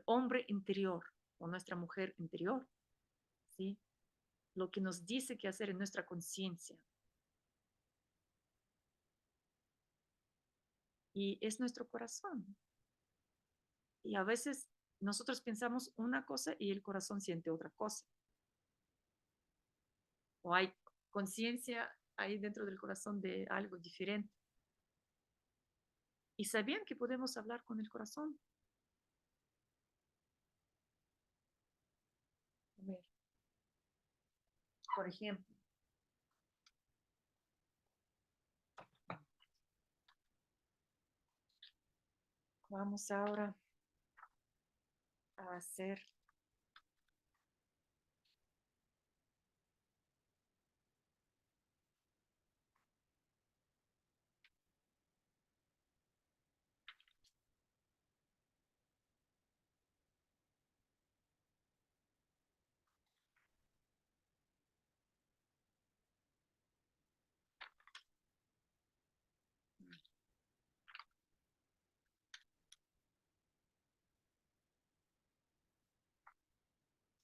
hombre interior o nuestra mujer interior, ¿sí? Lo que nos dice qué hacer en nuestra conciencia. Y es nuestro corazón. Y a veces nosotros pensamos una cosa y el corazón siente otra cosa. O hay conciencia ahí dentro del corazón de algo diferente. ¿Y sabían que podemos hablar con el corazón? A ver, por ejemplo, vamos ahora a hacer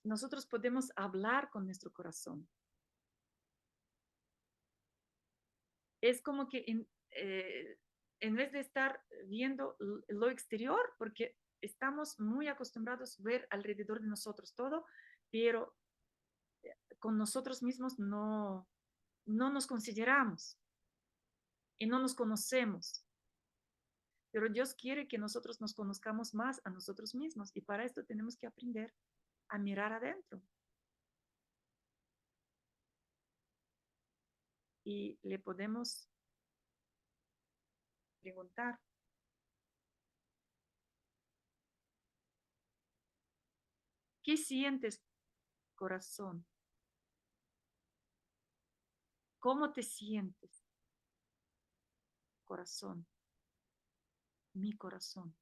nosotros podemos hablar con nuestro corazón. Es como que en vez de estar viendo lo exterior, porque estamos muy acostumbrados a ver alrededor de nosotros todo, pero con nosotros mismos no nos consideramos y no nos conocemos. Pero Dios quiere que nosotros nos conozcamos más a nosotros mismos y para esto tenemos que aprender a mirar adentro. Y le podemos preguntar, ¿qué sientes, corazón? ¿Cómo te sientes, corazón? Mi corazón.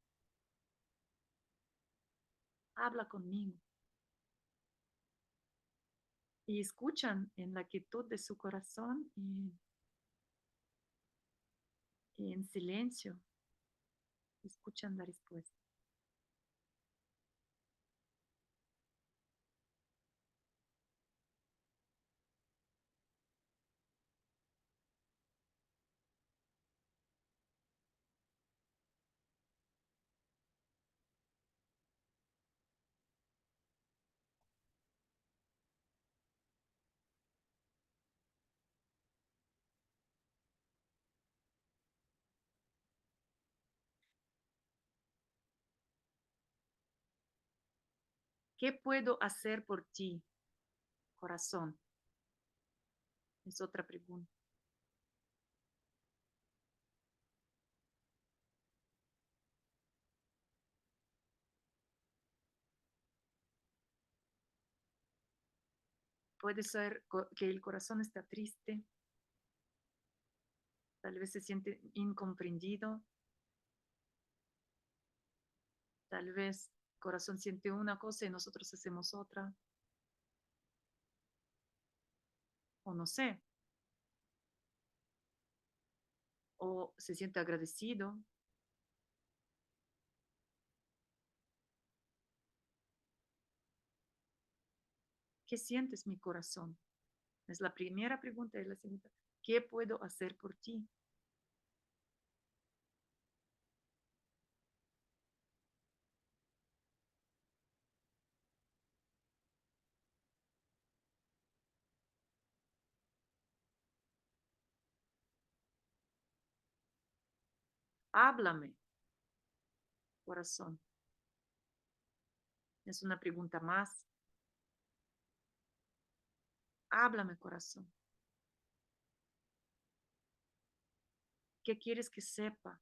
Habla conmigo. Y escuchan en la quietud de su corazón y en silencio escuchan la respuesta. ¿Qué puedo hacer por ti, corazón? Es otra pregunta. Puede ser que el corazón está triste, tal vez se siente incomprendido, tal vez el corazón siente una cosa y nosotros hacemos otra, o no sé, o se siente agradecido. ¿Qué sientes, mi corazón? Es la primera pregunta y la segunda, ¿qué puedo hacer por ti? Háblame, corazón. Es una pregunta más. Háblame, corazón. ¿Qué quieres que sepa?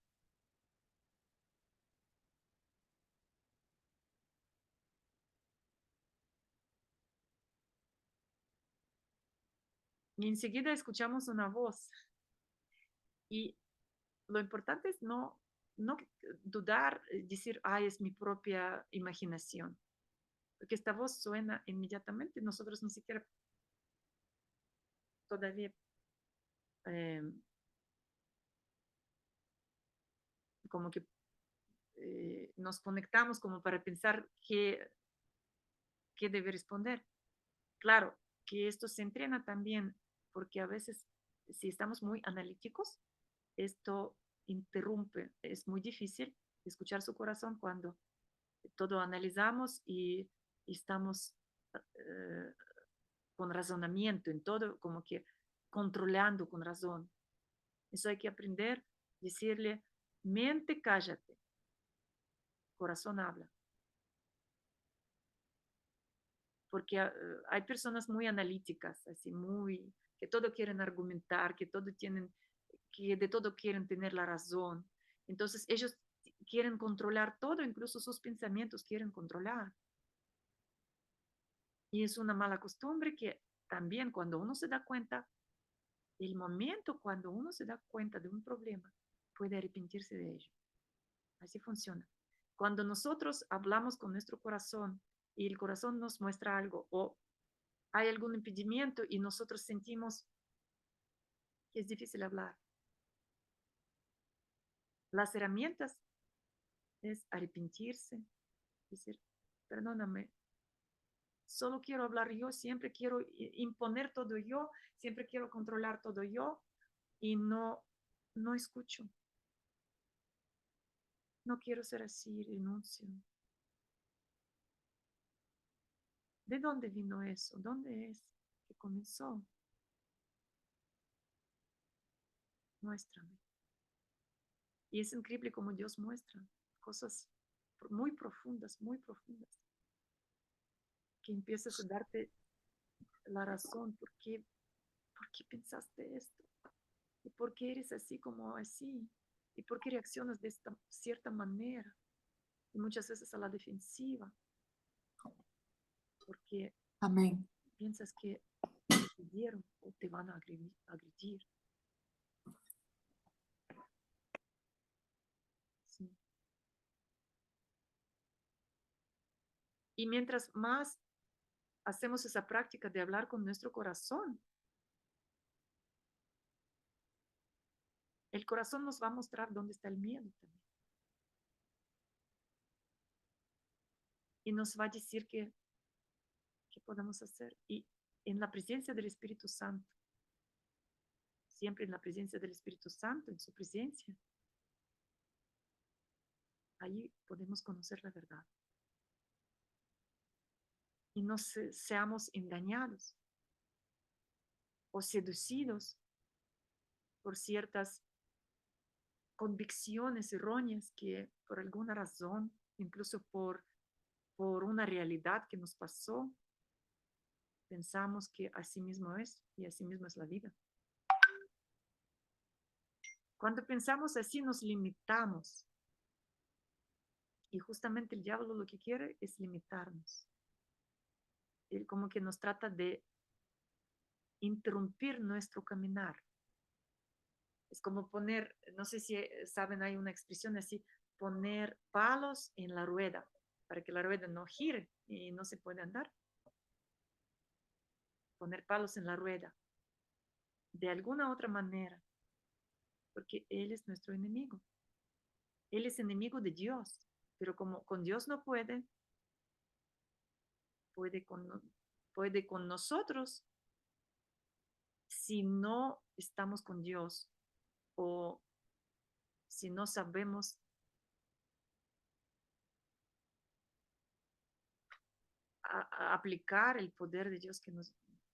Y enseguida escuchamos una voz. Y lo importante es no dudar, decir, ay, es mi propia imaginación. Porque esta voz suena inmediatamente. Nosotros ni siquiera todavía eh, como que nos conectamos como para pensar qué debe responder. Claro, que esto se entrena también, porque a veces si estamos muy analíticos, esto interrumpe. Es muy difícil escuchar su corazón cuando todo analizamos y estamos eh, con razonamiento en todo, como que controlando con razón. Eso hay que aprender, decirle, mente, cállate, corazón habla. Porque hay personas muy analíticas, así muy, que todo quieren argumentar, que de todo quieren tener la razón. Entonces ellos quieren controlar todo, incluso sus pensamientos quieren controlar. Y es una mala costumbre que también cuando uno se da cuenta, el momento cuando uno se da cuenta de un problema, puede arrepentirse de ello. Así funciona. Cuando nosotros hablamos con nuestro corazón y el corazón nos muestra algo o hay algún impedimento y nosotros sentimos que es difícil hablar, las herramientas es arrepentirse, decir, perdóname, solo quiero hablar yo, siempre quiero imponer todo yo, siempre quiero controlar todo yo y no escucho. No quiero ser así, renuncio. ¿De dónde vino eso? ¿Dónde es que comenzó? Muéstrame. Y es increíble como Dios muestra cosas muy profundas, que empiezas a darte la razón, por qué pensaste esto? ¿Y por qué eres así como así? ¿Y por qué reaccionas de esta cierta manera? Y muchas veces a la defensiva, porque Amén. piensas que te agredieron o te van a agredir. Sí. Y mientras más hacemos esa práctica de hablar con nuestro corazón, el corazón nos va a mostrar dónde está el miedo también. Y nos va a decir qué podemos hacer. Y en la presencia del Espíritu Santo, siempre en la presencia del Espíritu Santo, en su presencia, ahí podemos conocer la verdad. Y no seamos engañados o seducidos por ciertas convicciones erróneas que por alguna razón, incluso por una realidad que nos pasó, pensamos que así mismo es y así mismo es la vida. Cuando pensamos así nos limitamos y justamente el diablo lo que quiere es limitarnos. Él como que nos trata de interrumpir nuestro caminar. Es como poner, no sé si saben, hay una expresión así, poner palos en la rueda para que la rueda no gire y no se puede andar. Poner palos en la rueda. De alguna otra manera. Porque Él es nuestro enemigo. Él es enemigo de Dios. Pero como con Dios no puede con nosotros si no estamos con Dios o si no sabemos aplicar el poder de Dios que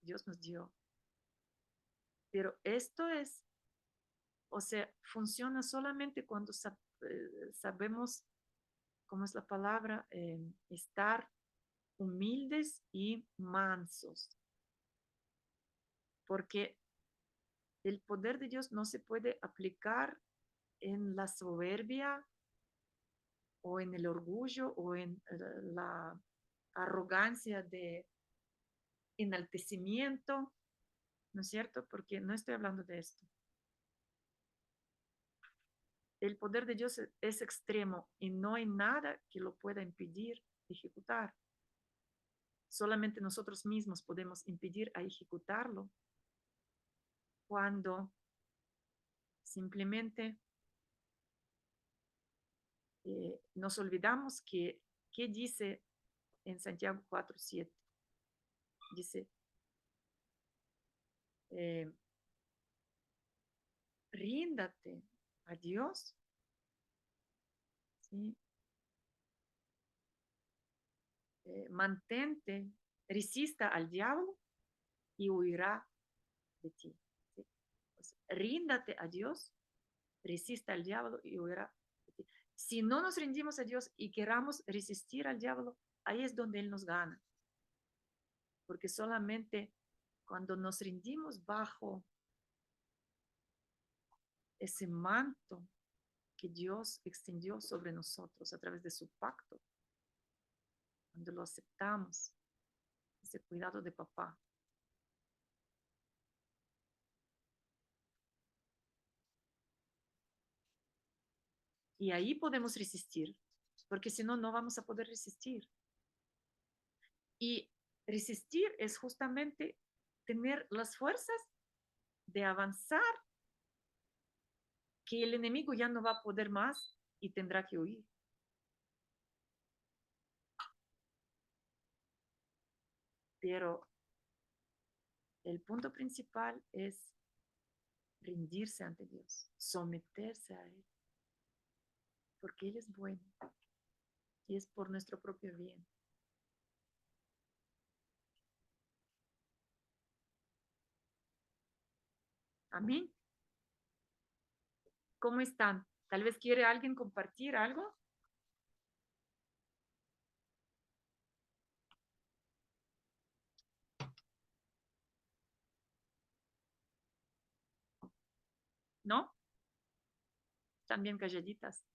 Dios nos dio. Pero esto es, o sea, funciona solamente cuando sabemos, ¿cómo es la palabra? Estar humildes y mansos. Porque el poder de Dios no se puede aplicar en la soberbia o en el orgullo o en la arrogancia de enaltecimiento, ¿no es cierto? Porque no estoy hablando de esto. El poder de Dios es extremo y no hay nada que lo pueda impedir ejecutar. Solamente nosotros mismos podemos impedir a ejecutarlo cuando simplemente nos olvidamos que dice en Santiago 4:7. Dice, ríndate a Dios, ¿sí? Mantente, resista al diablo y huirá de ti. ¿Sí? Pues, ríndate a Dios, resista al diablo y huirá de ti. Si no nos rendimos a Dios y queramos resistir al diablo, ahí es donde Él nos gana. Porque solamente cuando nos rendimos bajo ese manto que Dios extendió sobre nosotros a través de su pacto, cuando lo aceptamos, ese cuidado de papá. Y ahí podemos resistir, porque si no, no vamos a poder resistir. Y resistir es justamente tener las fuerzas de avanzar, que el enemigo ya no va a poder más y tendrá que huir. Pero el punto principal es rendirse ante Dios, someterse a Él, porque Él es bueno y es por nuestro propio bien. Amén. ¿Cómo están? Tal vez quiere alguien compartir algo. ¿No? También calladitas.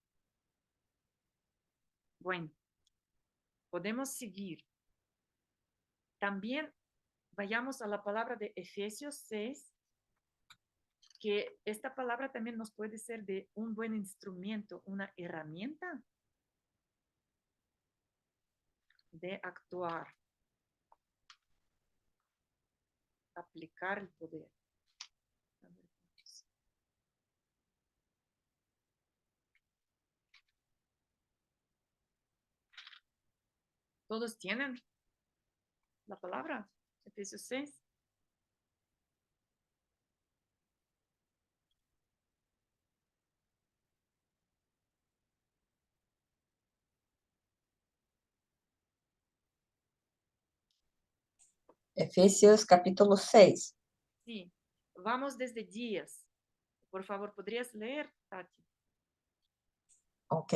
Bueno, podemos seguir. También vayamos a la palabra de Efesios 6, que esta palabra también nos puede ser de un buen instrumento, una herramienta de actuar, aplicar el poder. ¿Todos tienen la palabra? Efesios 6. Efesios capítulo 6. Sí, vamos desde 10. Por favor, ¿podrías leer, Tati? Ok.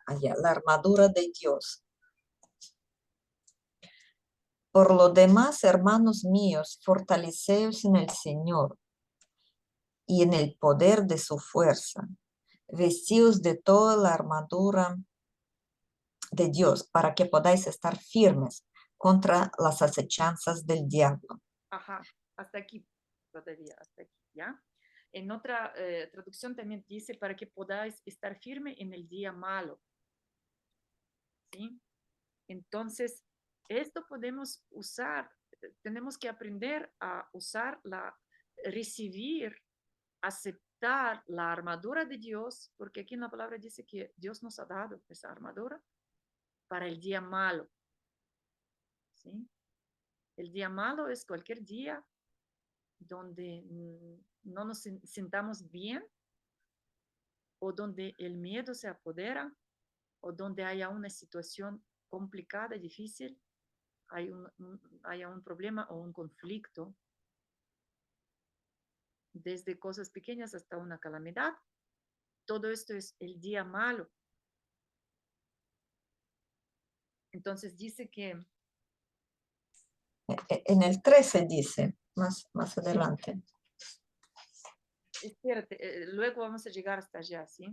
Allá, la armadura de Dios. Por lo demás, hermanos míos, fortaleceos en el Señor y en el poder de su fuerza. Vestíos de toda la armadura de Dios para que podáis estar firmes contra las acechanzas del diablo. Ajá, hasta aquí todavía, hasta aquí, ¿ya? En otra traducción también dice para que podáis estar firme en el día malo, ¿sí? Entonces, esto podemos usar, tenemos que aprender a usar recibir, aceptar la armadura de Dios, porque aquí en la palabra dice que Dios nos ha dado esa armadura para el día malo, ¿sí? El día malo es cualquier día donde no nos sintamos bien o donde el miedo se apodera o donde haya una situación complicada, difícil, haya un problema o un conflicto, desde cosas pequeñas hasta una calamidad. Todo esto es el día malo. Entonces dice que... En el 13 dice, más adelante. Espérate, luego vamos a llegar hasta allá, ¿sí?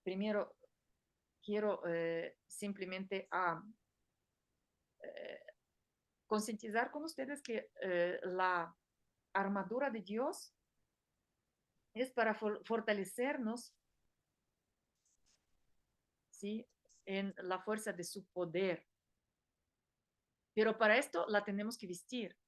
Primero quiero simplemente concientizar con ustedes que la armadura de Dios es para fortalecernos, ¿sí? En la fuerza de su poder. Pero para esto la tenemos que vestir.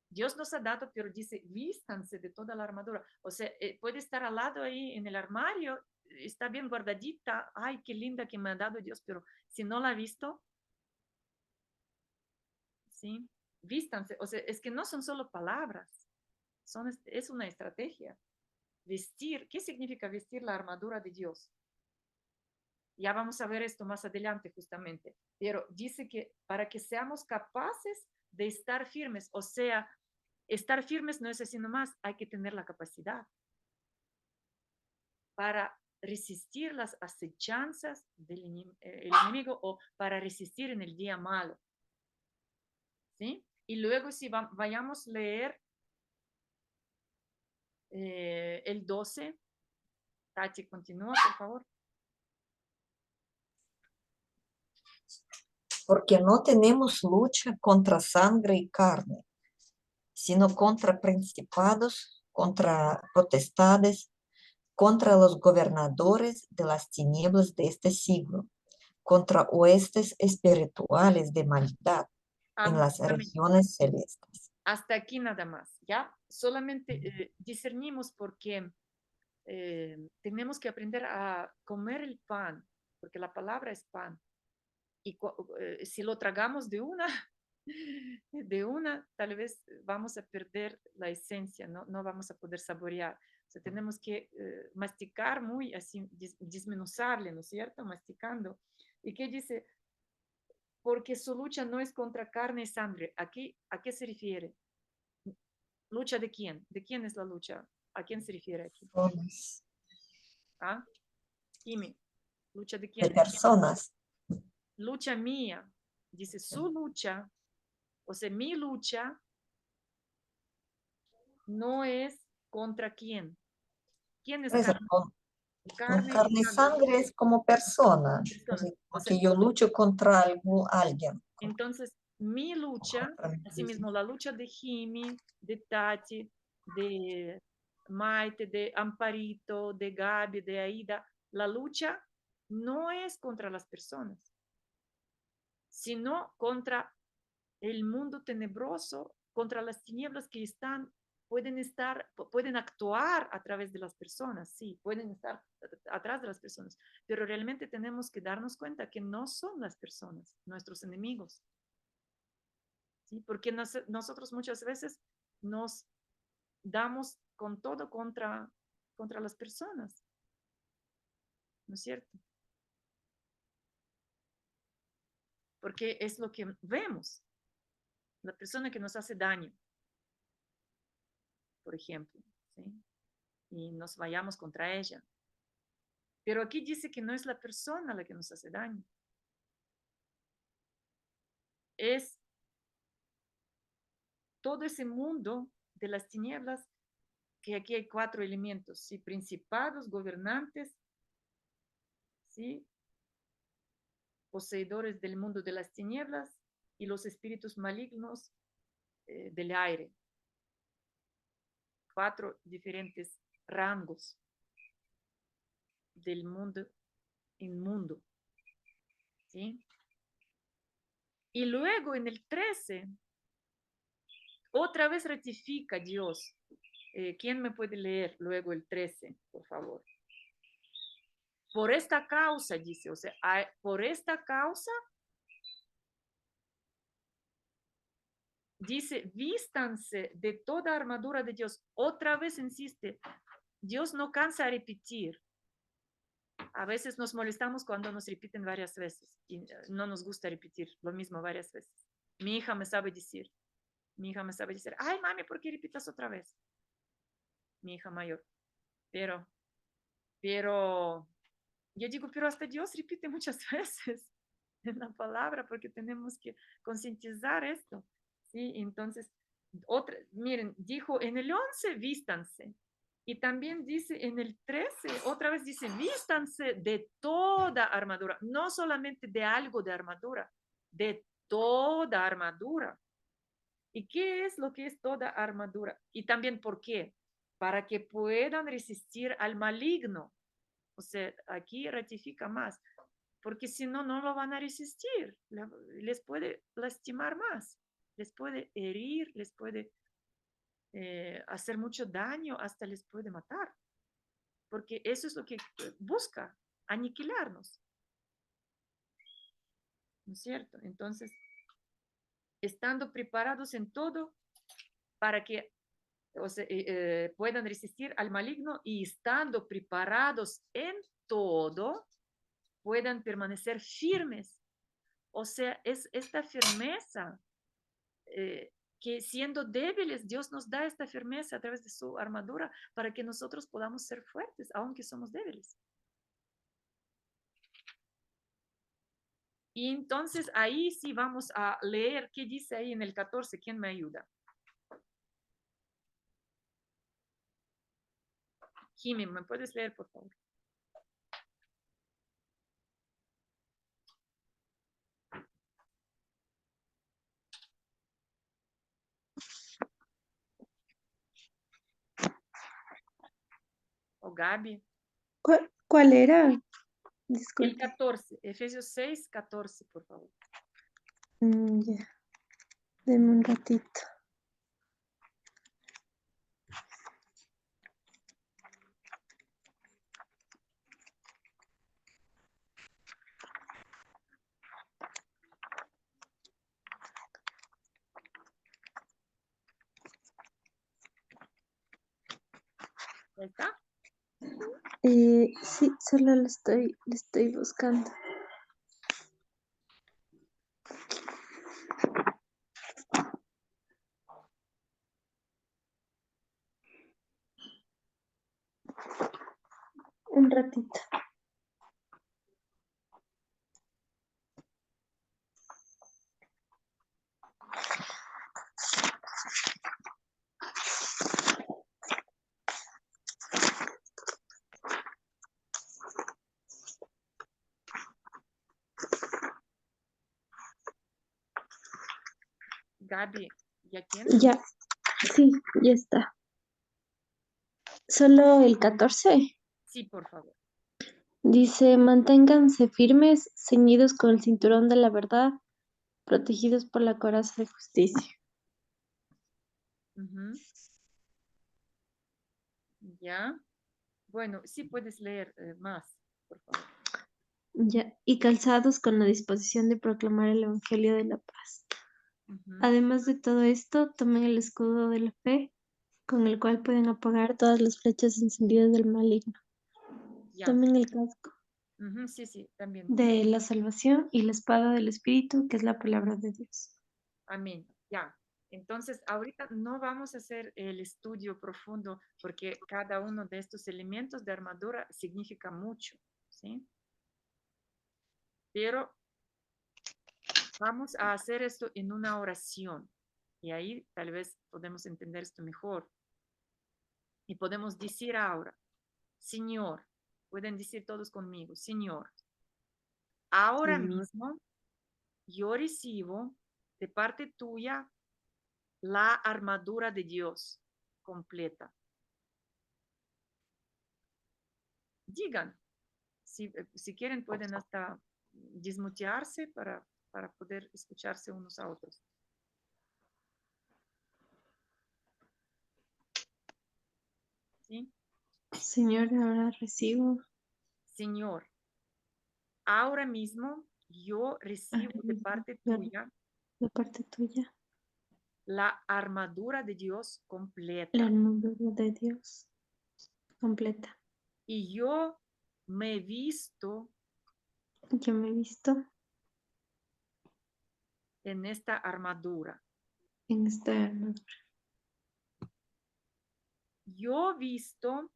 Dios nos ha dado, pero dice, vístanse de toda la armadura. O sea, puede estar al lado ahí en el armario, está bien guardadita, ay, qué linda que me ha dado Dios, pero si no la ha visto, ¿sí? Vístanse. O sea, es que no son solo palabras, es una estrategia. Vestir, ¿qué significa vestir la armadura de Dios? Ya vamos a ver esto más adelante justamente, pero dice que para que seamos capaces de estar firmes, o sea, estar firmes no es así nomás, hay que tener la capacidad para resistir las acechanzas del enemigo o para resistir en el día malo. ¿Sí? Y luego si vayamos a leer el 12, Tati, continúa, por favor. Porque no tenemos lucha contra sangre y carne, sino contra principados, contra potestades, contra los gobernadores de las tinieblas de este siglo, contra huestes espirituales de maldad en las regiones celestes. Hasta aquí nada más, ¿ya? Solamente discernimos porque tenemos que aprender a comer el pan, porque la palabra es pan. Y si lo tragamos de una, tal vez vamos a perder la esencia, no vamos a poder saborear. O sea, tenemos que masticar muy así, dismenuzarle, ¿no es cierto? Masticando. ¿Y qué dice? Porque su lucha no es contra carne y sangre. Aquí, ¿a qué se refiere? ¿Lucha de quién? ¿De quién es la lucha? ¿A quién se refiere aquí? ¿Ah? Dime, ¿lucha de quién? De personas. Lucha mía. Dice su lucha, o sea, mi lucha no es contra quién. ¿Quién es carne? Con Carne carne y sangre es como persona, porque yo lucho contra alguien. Entonces, mi lucha, asimismo la lucha de Jimmy, de Tati, de Maite, de Amparito, de Gaby, de Aida, la lucha no es contra las personas, sino contra el mundo tenebroso, contra las tinieblas que pueden actuar a través de las personas, sí, pueden estar atrás de las personas, pero realmente tenemos que darnos cuenta que no son las personas nuestros enemigos, ¿sí? Porque nosotros muchas veces nos damos con todo contra las personas, ¿no es cierto? Porque es lo que vemos, la persona que nos hace daño, por ejemplo, ¿sí? Y nos vayamos contra ella. Pero aquí dice que no es la persona la que nos hace daño. Es todo ese mundo de las tinieblas, que aquí hay 4 elementos, ¿sí? Principados, gobernantes, ¿sí? poseedores del mundo de las tinieblas y los espíritus malignos del aire. 4 diferentes rangos del mundo inmundo. ¿Sí? Y luego en el 13, otra vez ratifica Dios. ¿Quién me puede leer luego el 13, por favor? Por esta causa, dice, o sea, por esta causa, dice, vístanse de toda armadura de Dios. Otra vez insiste, Dios no cansa de repetir. A veces nos molestamos cuando nos repiten varias veces y no nos gusta repetir lo mismo varias veces. Mi hija me sabe decir, ay, mami, ¿por qué repitas otra vez? Mi hija mayor. Pero yo digo, pero hasta Dios repite muchas veces en la palabra porque tenemos que concientizar esto. ¿Sí? Entonces, miren, dijo en el 11, vístanse. Y también dice en el 13, otra vez dice, vístanse de toda armadura, no solamente de algo de armadura, de toda armadura. ¿Y qué es lo que es toda armadura? Y también por qué. Para que puedan resistir al maligno. O sea, aquí ratifica más, porque si no, no lo van a resistir. Les puede lastimar más, les puede herir, les puede hacer mucho daño, hasta les puede matar. Porque eso es lo que busca, aniquilarnos. ¿No es cierto? Entonces, estando preparados en todo para que puedan resistir al maligno y estando preparados en todo, puedan permanecer firmes. O sea, es esta firmeza que siendo débiles, Dios nos da esta firmeza a través de su armadura para que nosotros podamos ser fuertes, aunque somos débiles. Y entonces ahí sí vamos a leer qué dice ahí en el 14. ¿Quién me ayuda? Jimmy, ¿me puedes leer, por favor? O Gaby. ¿Cuál era? El Disculpe. 14, Efesios 6, 14, por favor. Ya, deme un ratito. ¿Ya está? Sí, solo lo estoy buscando. Un ratito. Gaby, ¿ya tienes? Ya, sí, ya está. Solo el 14. Sí, por favor. Dice, manténganse firmes, ceñidos con el cinturón de la verdad, protegidos por la coraza de justicia. Ujú. Ya. Bueno, sí puedes leer más, por favor. Ya, y calzados con la disposición de proclamar el Evangelio de la paz. Ujú. Además de todo esto, tomen el escudo de la fe, con el cual pueden apagar todas las flechas encendidas del maligno. Ya. Tomen el casco Ujú, sí, sí, también. de la salvación y la espada del Espíritu, que es la palabra de Dios. Amén. Ya. Entonces, ahorita no vamos a hacer el estudio profundo porque cada uno de estos elementos de armadura significa mucho, ¿sí? Pero vamos a hacer esto en una oración y ahí tal vez podemos entender esto mejor. Y podemos decir ahora, Señor, pueden decir todos conmigo, Señor, ahora Señor. mismo yo recibo de parte tuya la armadura de Dios completa. Digan, si quieren pueden hasta desmutearse para poder escucharse unos a otros. ¿Sí? Señor, ahora recibo Señor, ahora mismo yo recibo de parte tuya de parte tuya la armadura de Dios la completa. armadura de Dios completa. Y yo me he visto Yo me he visto en esta armadura. en esta armadura. Yo he visto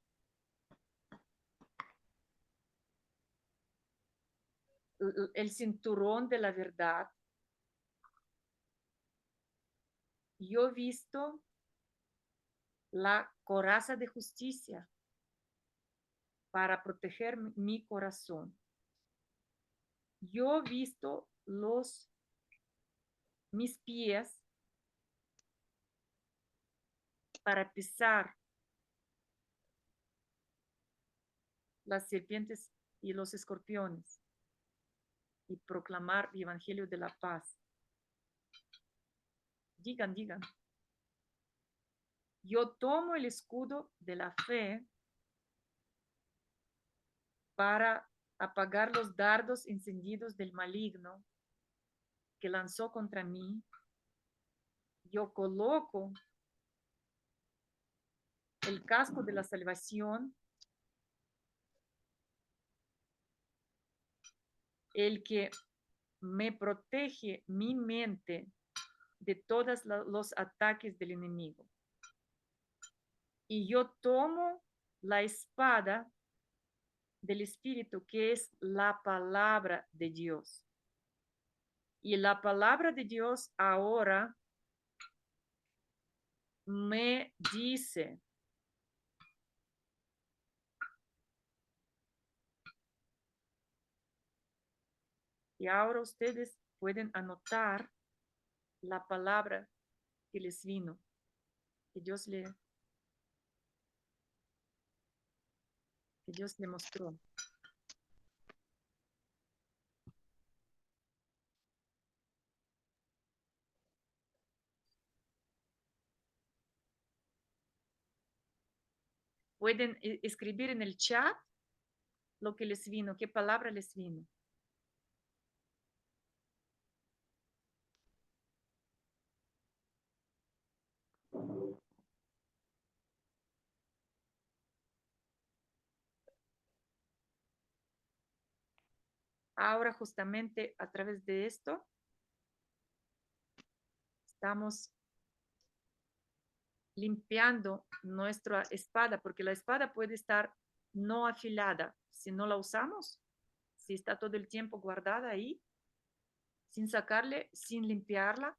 el cinturón de la verdad. Yo he visto la coraza de justicia para proteger mi corazón. Yo he visto mis pies para pisar las serpientes y los escorpiones y proclamar el evangelio de la paz. Digan, digan. Yo tomo el escudo de la fe para apagar los dardos encendidos del maligno que lanzó contra mí. Yo coloco el casco de la salvación, el que me protege mi mente de todos los ataques del enemigo. Y yo tomo la espada del Espíritu, que es la palabra de Dios. Y la palabra de Dios ahora me dice, y ahora ustedes pueden anotar la palabra que les vino, que Dios le mostró. Pueden escribir en el chat lo que les vino, qué palabra les vino. Ahora justamente a través de esto estamos limpiando nuestra espada, porque la espada puede estar no afilada si no la usamos, si está todo el tiempo guardada ahí, sin sacarle, sin limpiarla.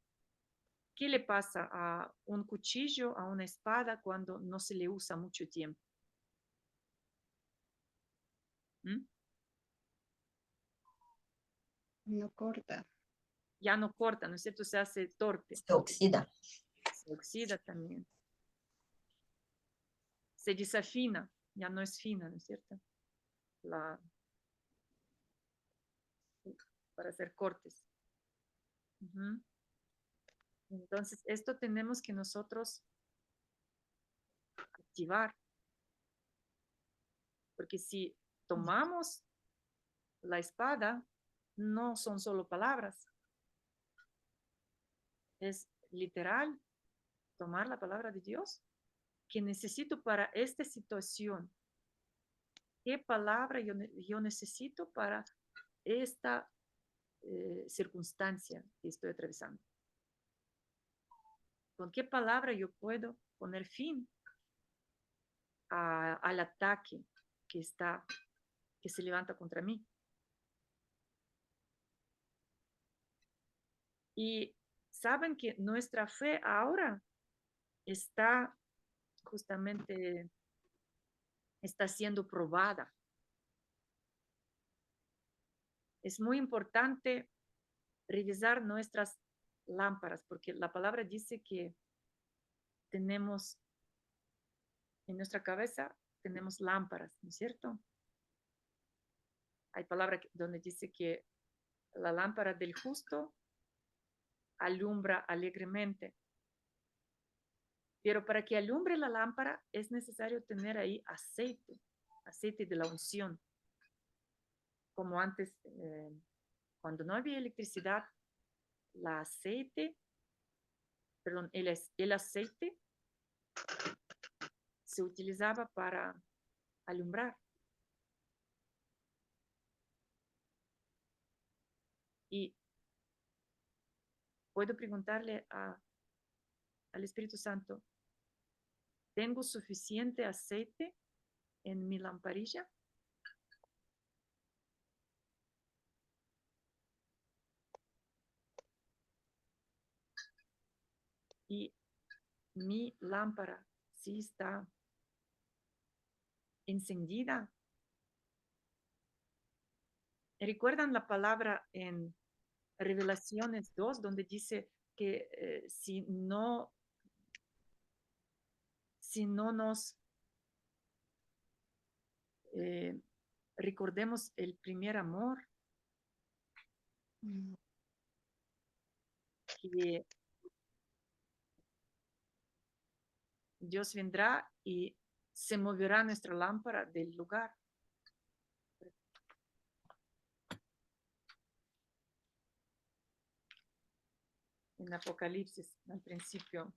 ¿Qué le pasa a un cuchillo, a una espada cuando no se le usa mucho tiempo? ¿Mm? No corta. Ya no corta, ¿no es cierto? Se hace torpe, Se oxida. se oxida también. Se desafina, ya no es fina, ¿no es cierto? Para hacer cortes. Uh-huh. Entonces, esto tenemos que nosotros activar. Porque si tomamos la espada, no son solo palabras. Es literal tomar la palabra de Dios que necesito para esta situación. ¿Qué palabra yo necesito para esta circunstancia que estoy atravesando? ¿Con qué palabra yo puedo poner fin al ataque que se levanta contra mí? Y saben que nuestra fe ahora está justamente, está siendo probada. es muy importante revisar nuestras lámparas, porque la palabra dice que tenemos en nuestra cabeza, tenemos lámparas, ¿no es cierto? Hay palabra donde dice que la lámpara del justo alumbra alegremente. Pero para que alumbre la lámpara es necesario tener ahí aceite, aceite de la unción. Como antes, cuando no había electricidad, el aceite se utilizaba para alumbrar. Y puedo preguntarle al Espíritu Santo, ¿tengo suficiente aceite en mi lamparilla? Y mi lámpara sí está encendida. ¿Recuerdan la palabra en Revelaciones 2, donde dice que si no nos recordemos el primer amor, que Dios vendrá y se moverá nuestra lámpara del lugar? En Apocalipsis, al principio.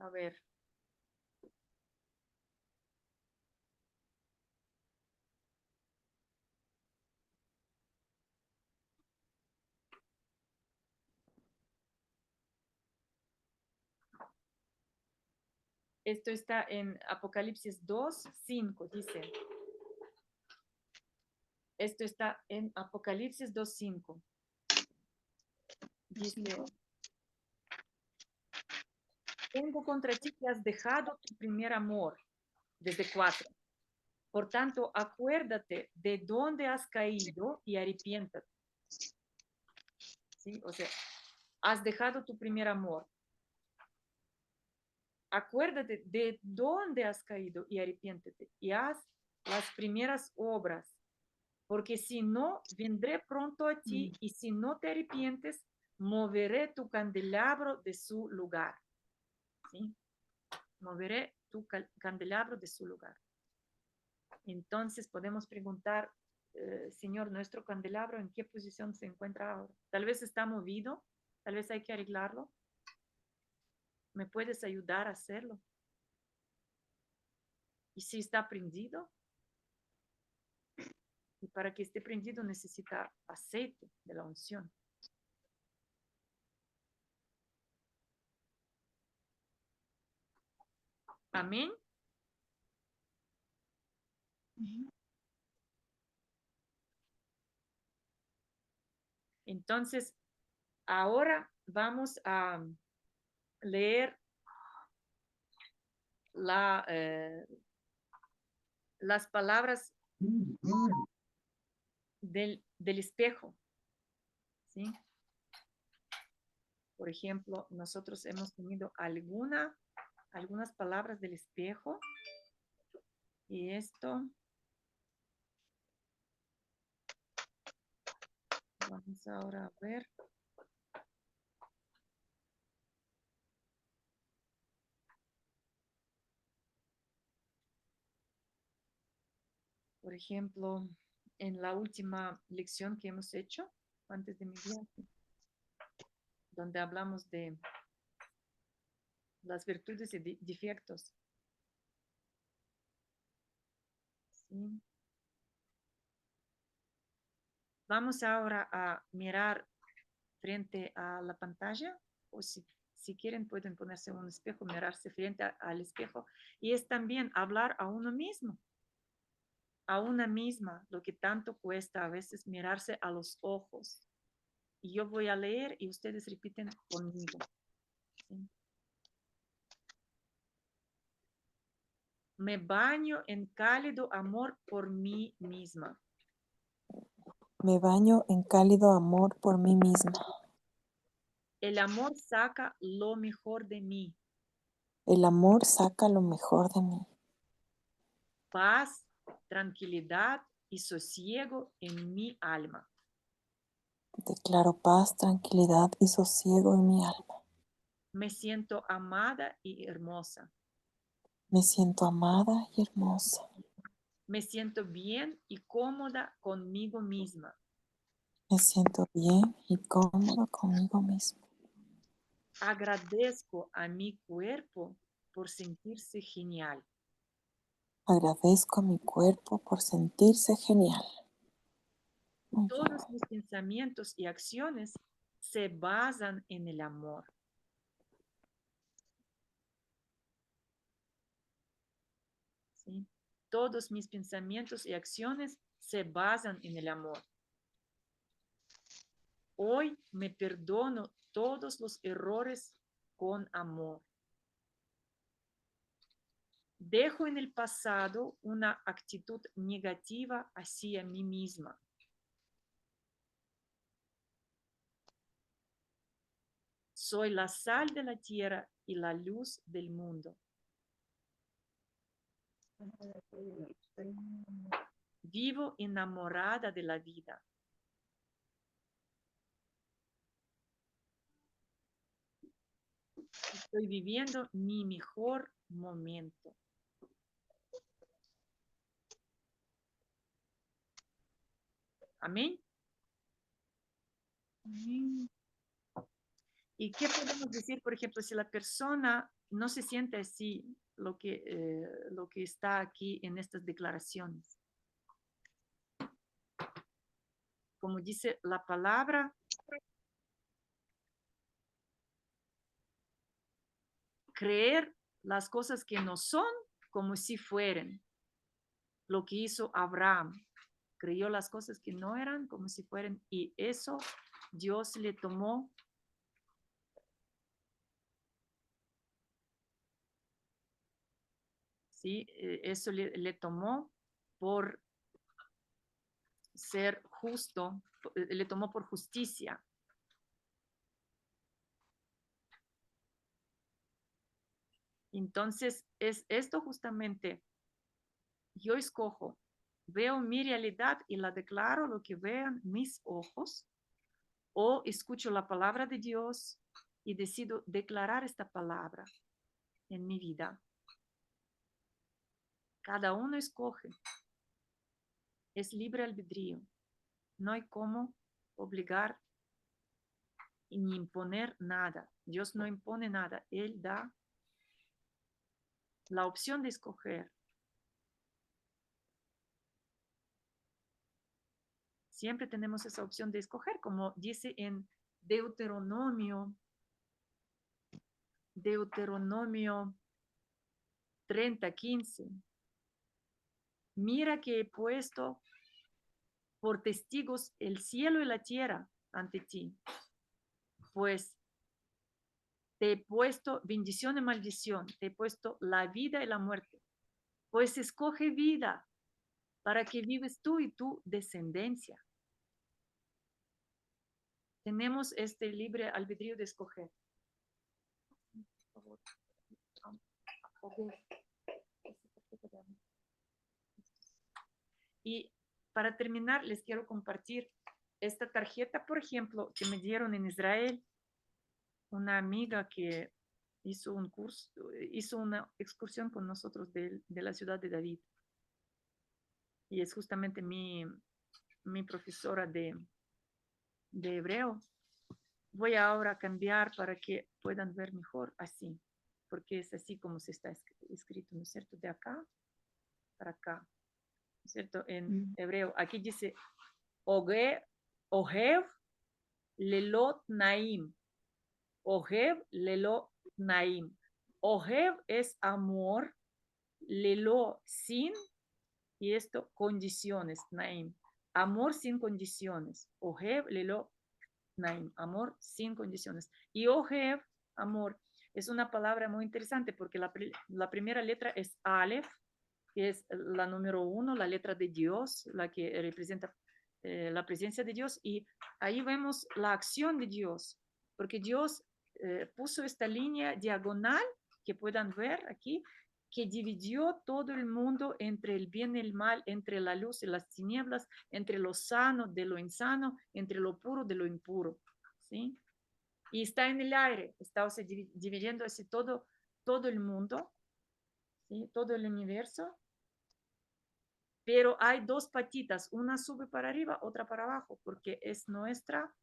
A ver. Esto está en Apocalipsis 2:5, dice. Esto está en Apocalipsis 2:5. Dice, tengo contra ti que has dejado tu primer amor, desde 4. Por tanto, acuérdate de dónde has caído y arrepiéntate. ¿Sí? O sea, has dejado tu primer amor. Acuérdate de dónde has caído y arrepiéntete y haz las primeras obras, porque si no, vendré pronto a ti y si no te arrepientes, moveré tu candelabro de su lugar. ¿Sí? Moveré tu candelabro de su lugar. Entonces podemos preguntar, Señor, nuestro candelabro, ¿en qué posición se encuentra ahora? Tal vez está movido, tal vez hay que arreglarlo. ¿Me puedes ayudar a hacerlo? Y si está prendido, y para que esté prendido necesita aceite de la unción. Amén. Entonces, ahora vamos a leer las palabras del espejo, ¿sí? Por ejemplo, nosotros hemos tenido algunas palabras del espejo y esto vamos ahora a ver. Por ejemplo, en la última lección que hemos hecho antes de mi viaje, donde hablamos de las virtudes y defectos. ¿Sí? Vamos ahora a mirar frente a la pantalla, o si quieren pueden ponerse un espejo, mirarse frente al espejo, y es también hablar a uno mismo, a una misma, lo que tanto cuesta a veces mirarse a los ojos. Y yo voy a leer y ustedes repiten conmigo. ¿Sí? Me baño en cálido amor por mí misma. Me baño en cálido amor por mí misma. El amor saca lo mejor de mí. El amor saca lo mejor de mí. Paz, tranquilidad y sosiego en mi alma. Declaro paz, tranquilidad y sosiego en mi alma. Me siento amada y hermosa. Me siento amada y hermosa. Me siento bien y cómoda conmigo misma. Me siento bien y cómoda conmigo misma. Agradezco a mi cuerpo por sentirse genial. Agradezco a mi cuerpo por sentirse genial. Muy bien. Todos mis pensamientos y acciones se basan en el amor. ¿Sí? Todos mis pensamientos y acciones se basan en el amor. Hoy me perdono todos los errores con amor. Dejo en el pasado una actitud negativa hacia mí misma. Soy la sal de la tierra y la luz del mundo. Vivo enamorada de la vida. Estoy viviendo mi mejor momento. Amén. ¿Y qué podemos decir, por ejemplo, si la persona no se siente así, lo que está aquí en estas declaraciones? Como dice la palabra, creer las cosas que no son como si fueran. Lo que hizo Abraham, creyó las cosas que no eran como si fueran, y eso Dios le tomó ¿sí? Eso le tomó por ser justo, le tomó por justicia. Entonces, es esto justamente, yo escojo, veo mi realidad y la declaro lo que vean mis ojos, o escucho la palabra de Dios y decido declarar esta palabra en mi vida. Cada uno escoge. Es libre albedrío. No hay cómo obligar ni imponer nada. Dios no impone nada. Él da la opción de escoger. Siempre tenemos esa opción de escoger, como dice en Deuteronomio 30:15. Mira que he puesto por testigos el cielo y la tierra ante ti, pues te he puesto bendición y maldición, te he puesto la vida y la muerte, pues escoge vida para que vives tú y tu descendencia. Tenemos este libre albedrío de escoger. Por favor. Y para terminar, les quiero compartir esta tarjeta, por ejemplo, que me dieron en Israel. Una amiga que hizo un curso, hizo una excursión con nosotros de la ciudad de David. Y es justamente mi profesora de hebreo. Voy ahora a cambiar para que puedan ver mejor así, porque es así como se está escrito, ¿no es cierto? De acá para acá, ¿no es cierto? En hebreo, aquí dice Ohev lelot naim. Ohev lelot naim. Ohev es amor, lelo sin, y esto condiciones, naim. Amor sin condiciones. Ohev lelo naim. Amor sin condiciones. Y Ohev, amor, es una palabra muy interesante porque la primera letra es Aleph, que es la número 1, la letra de Dios, la que representa la presencia de Dios, y ahí vemos la acción de Dios, porque Dios puso esta línea diagonal, que puedan ver aquí, que dividió todo el mundo entre el bien y el mal, entre la luz y las tinieblas, entre lo sano de lo insano, entre lo puro de lo impuro, ¿sí? Y está en el aire, está, o sea, dividiendo así todo el mundo, ¿sí? Todo el universo, pero hay dos patitas, una sube para arriba, otra para abajo, porque es nuestra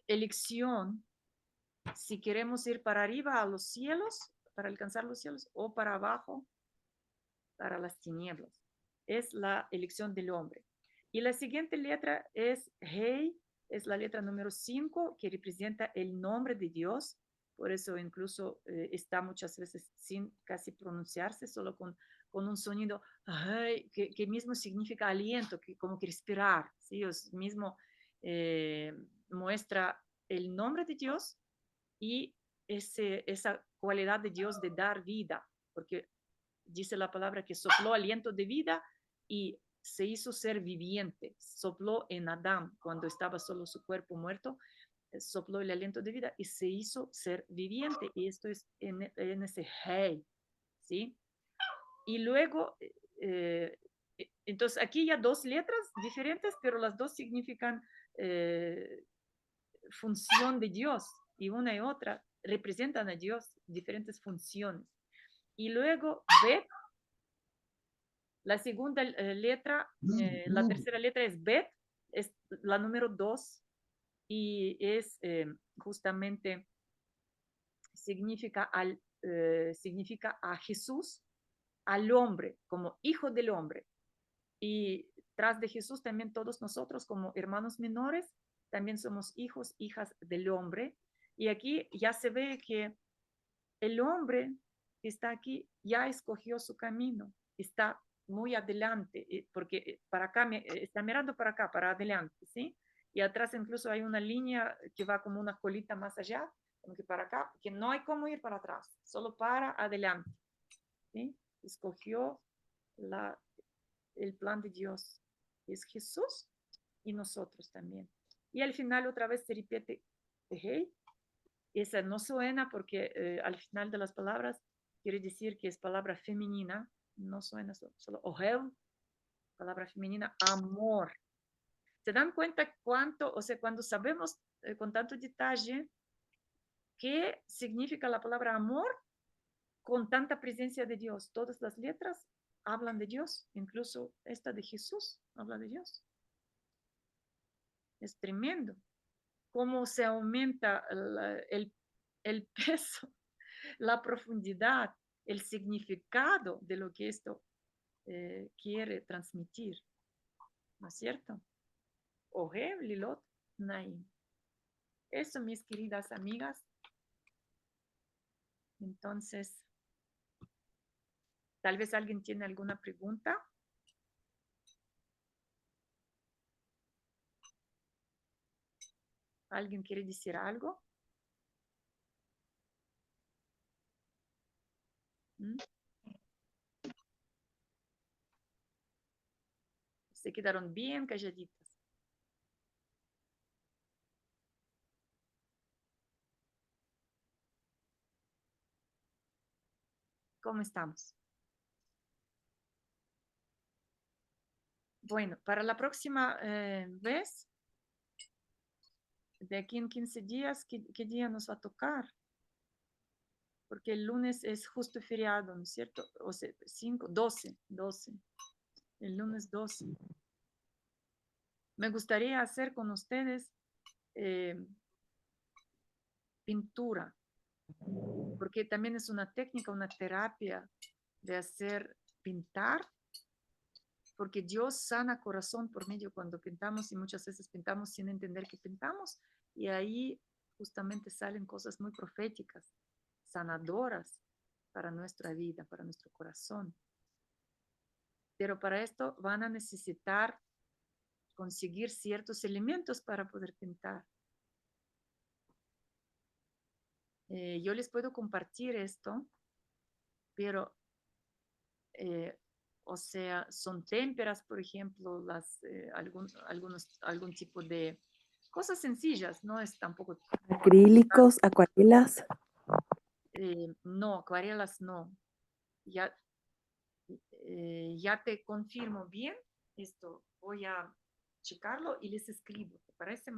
elección si queremos ir para arriba a los cielos, para alcanzar los cielos, o para abajo para las tinieblas. Es la elección del hombre. Y la siguiente letra es Hey, es la letra número 5, que representa el nombre de Dios. Por eso incluso está muchas veces sin casi pronunciarse, solo con un sonido que mismo significa aliento, que como que respirar, ¿sí? Es mismo muestra el nombre de Dios y esa cualidad de Dios de dar vida, porque dice la palabra que sopló aliento de vida y se hizo ser viviente, sopló en Adán cuando estaba solo su cuerpo muerto, sopló el aliento de vida y se hizo ser viviente, y esto es en ese hey, ¿sí? Y luego, entonces aquí ya dos letras diferentes, pero las dos significan función de Dios, y una y otra representan a Dios, diferentes funciones. Y luego Bet, la segunda letra, la tercera letra es Bet, es la número 2, y es justamente significa a Jesús, al hombre, como hijo del hombre. Y tras de Jesús también todos nosotros como hermanos menores, también somos hijos, hijas del hombre. Y aquí ya se ve que el hombre que está aquí ya escogió su camino, está muy adelante, porque para acá, está mirando para acá, para adelante, ¿sí? Y atrás incluso hay una línea que va como una colita más allá, como que para acá, que no hay cómo ir para atrás, solo para adelante, ¿sí? Escogió el plan de Dios, es Jesús y nosotros también. Y al final otra vez se repite, hey, esa no suena porque al final de las palabras quiere decir que es palabra femenina, no suena solo ohev, palabra femenina, amor. ¿Se dan cuenta cuánto, o sea, cuando sabemos con tanto detalle qué significa la palabra amor, con tanta presencia de Dios? Todas las letras hablan de Dios, incluso esta de Jesús habla de Dios. Es tremendo cómo se aumenta el peso, la profundidad, el significado de lo que esto quiere transmitir, ¿no es cierto? Ohev lilot naim. Eso, mis queridas amigas. Entonces, tal vez alguien tiene alguna pregunta. ¿Alguien quiere decir algo? ¿Mm? Se quedaron bien calladitas. ¿Cómo estamos? Bueno, para la próxima vez, de aquí en 15 días, ¿qué día nos va a tocar? Porque el lunes es justo feriado, ¿no es cierto? O sea, 5, 12. El lunes 12. Me gustaría hacer con ustedes pintura, porque también es una técnica, una terapia de hacer pintar, porque Dios sana corazón por medio cuando pintamos y muchas veces pintamos sin entender que pintamos y ahí justamente salen cosas muy proféticas, sanadoras para nuestra vida, para nuestro corazón. Pero para esto van a necesitar conseguir ciertos elementos para poder pintar. Yo les puedo compartir esto, pero, o sea, son témperas, por ejemplo, algún tipo de cosas sencillas, no es tampoco... Acrílicos, acuarelas. No, acuarelas no. Ya, ya te confirmo bien esto, voy a checarlo y les escribo, ¿te parece?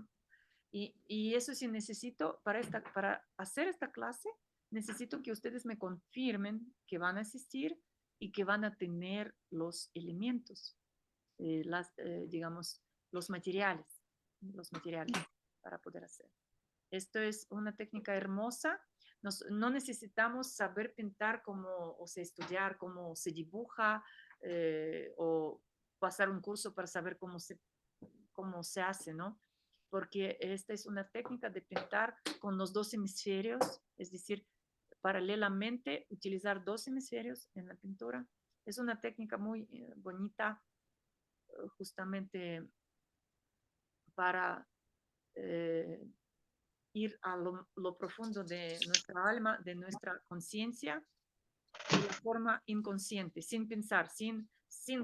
Y eso sí necesito, para hacer esta clase, necesito que ustedes me confirmen que van a asistir y que van a tener los elementos, digamos, los materiales para poder hacer. Esto es una técnica hermosa. No necesitamos saber pintar o sea, estudiar cómo se dibuja o pasar un curso para saber cómo se hace, ¿no? Porque esta es una técnica de pintar con los dos hemisferios, es decir, paralelamente utilizar dos hemisferios en la pintura. Es una técnica muy bonita, justamente para ir a lo profundo de nuestra alma, de nuestra conciencia, de la forma inconsciente, sin pensar, sin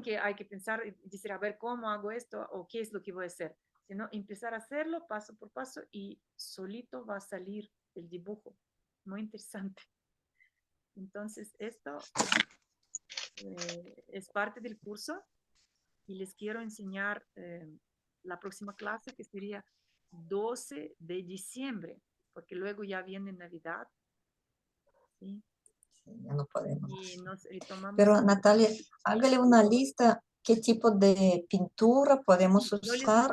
que hay que pensar y decir, a ver, ¿cómo hago esto o qué es lo que voy a hacer? Sino empezar a hacerlo paso por paso y solito va a salir el dibujo. Muy interesante. Entonces, esto es parte del curso y les quiero enseñar la próxima clase que sería 12 de diciembre, porque luego ya viene Navidad, ¿sí? Sí, ya no podemos. Y nos retomamos. Pero Natalia, hágale una lista, qué tipo de pintura podemos usar,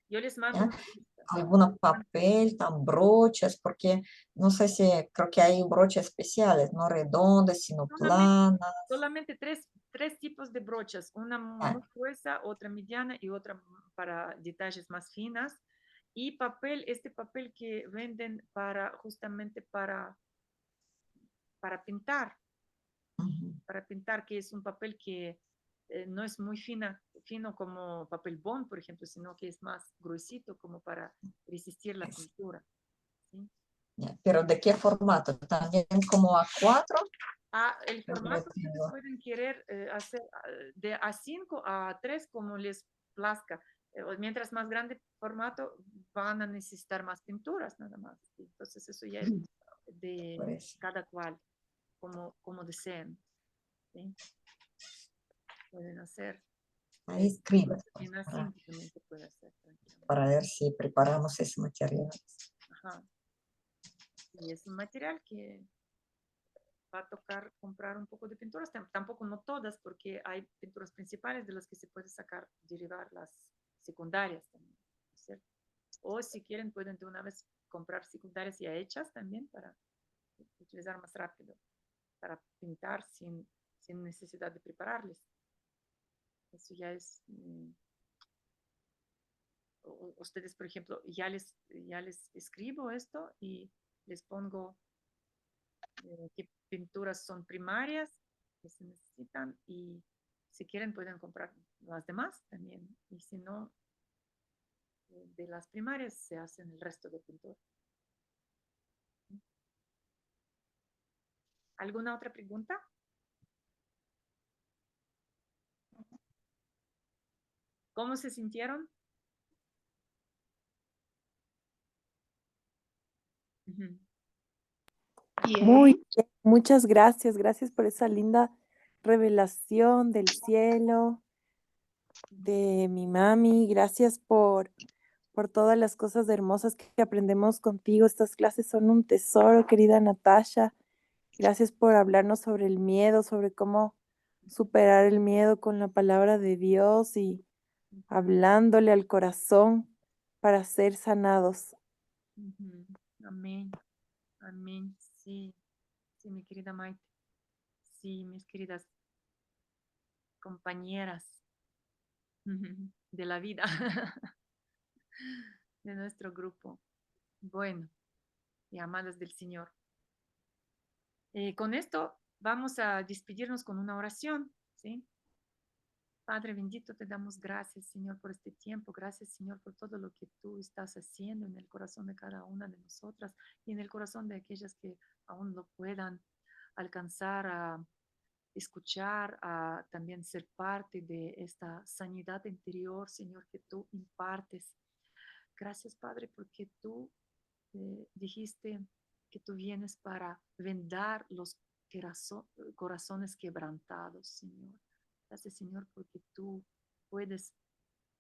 Yo les mando ¿ya? una lista. Algunos papel, tan brochas, porque no sé si creo que hay brochas especiales, no redondas, sino planas. Solamente tres tipos de brochas, una muy gruesa, otra mediana y otra para detalles más finas. Y papel, este papel que venden justamente para pintar, Ujú. que es un papel que no es muy fino como papel bond, por ejemplo, sino que es más gruesito como para resistir la pintura. ¿Sí? Ya, pero ¿de qué formato? ¿También como A4? El Creo que yo formato ustedes tengo. pueden querer hacer de A5 a A3 como les plazca. Mientras más grande el formato, van a necesitar más pinturas nada más. Entonces eso ya es de Por eso. cada cual, como deseen. ¿Sí? Pueden hacer. Ahí escribas En A5 también se puede hacer tranquilamente. para ver si preparamos ese material. Ajá. Y es un material que va a tocar comprar un poco de pinturas, tampoco no todas, porque hay pinturas principales de las que se puede derivar las secundarias también, ¿cierto? O si quieren pueden de una vez comprar secundarias ya hechas también para utilizar más rápido, para pintar sin necesidad de prepararles. Eso ya es, ustedes por ejemplo, ya les escribo esto y les pongo qué pinturas son primarias que se necesitan y si quieren pueden comprar las demás también. Y si no, de las primarias se hacen el resto de pintura. ¿Alguna otra pregunta? ¿Cómo se sintieron? Ujú. Muy Bien. bien, muchas gracias. Gracias por esa linda revelación del cielo, de mi mami. Gracias por todas las cosas hermosas que aprendemos contigo. Estas clases son un tesoro, querida Natasha. Gracias por hablarnos sobre el miedo, sobre cómo superar el miedo con la palabra de Dios y hablándole al corazón para ser sanados. Ujú. Amén. Amén. Sí, sí, mi querida Maite. Sí, mis queridas compañeras de la vida, de nuestro grupo. Bueno, y amadas del Señor. Con esto vamos a despedirnos con una oración, ¿sí? Padre bendito, te damos gracias, Señor, por este tiempo. Gracias, Señor, por todo lo que tú estás haciendo en el corazón de cada una de nosotras y en el corazón de aquellas que aún lo puedan alcanzar a escuchar, a también ser parte de esta sanidad interior, Señor, que tú impartes. Gracias, Padre, porque tú dijiste que tú vienes para vendar los corazones quebrantados, Señor. Gracias, Señor, porque tú puedes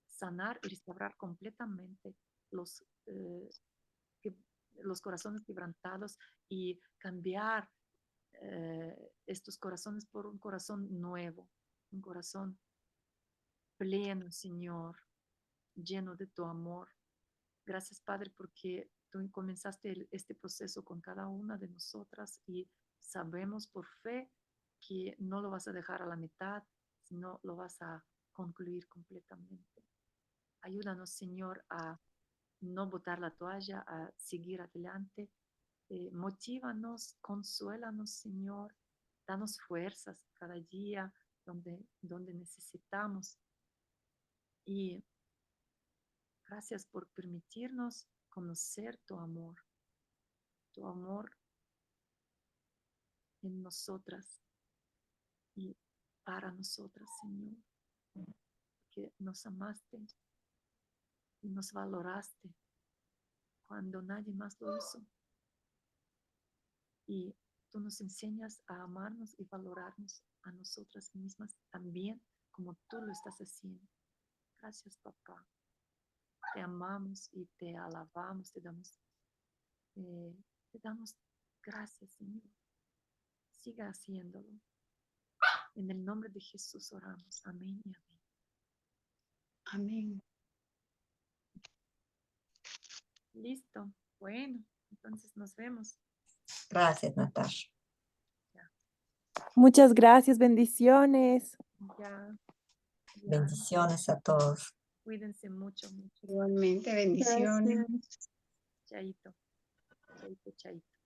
sanar y restaurar completamente los, que- los corazones quebrantados y cambiar estos corazones por un corazón nuevo, un corazón pleno, Señor, lleno de tu amor. Gracias, Padre, porque tú comenzaste este proceso con cada una de nosotras y sabemos por fe que no lo vas a dejar a la mitad, sino lo vas a concluir completamente. Ayúdanos, Señor, a no botar la toalla, a seguir adelante. Motívanos, consuélanos, Señor. Danos fuerzas cada día donde necesitamos. Y gracias por permitirnos conocer tu amor en nosotras y para nosotras, Señor, que nos amaste y nos valoraste cuando nadie más lo hizo. Y tú nos enseñas a amarnos y valorarnos a nosotras mismas también como tú lo estás haciendo. Gracias, papá. Te amamos y te alabamos, te damos gracias, Señor. Siga haciéndolo. En el nombre de Jesús oramos. Amén y amén. Amén. Listo. Bueno, entonces nos vemos. Gracias, Natasha. Muchas gracias, bendiciones. Ya. Bendiciones a todos. Cuídense mucho, mucho. Igualmente, bendiciones. Chaito. Chaito, chaito.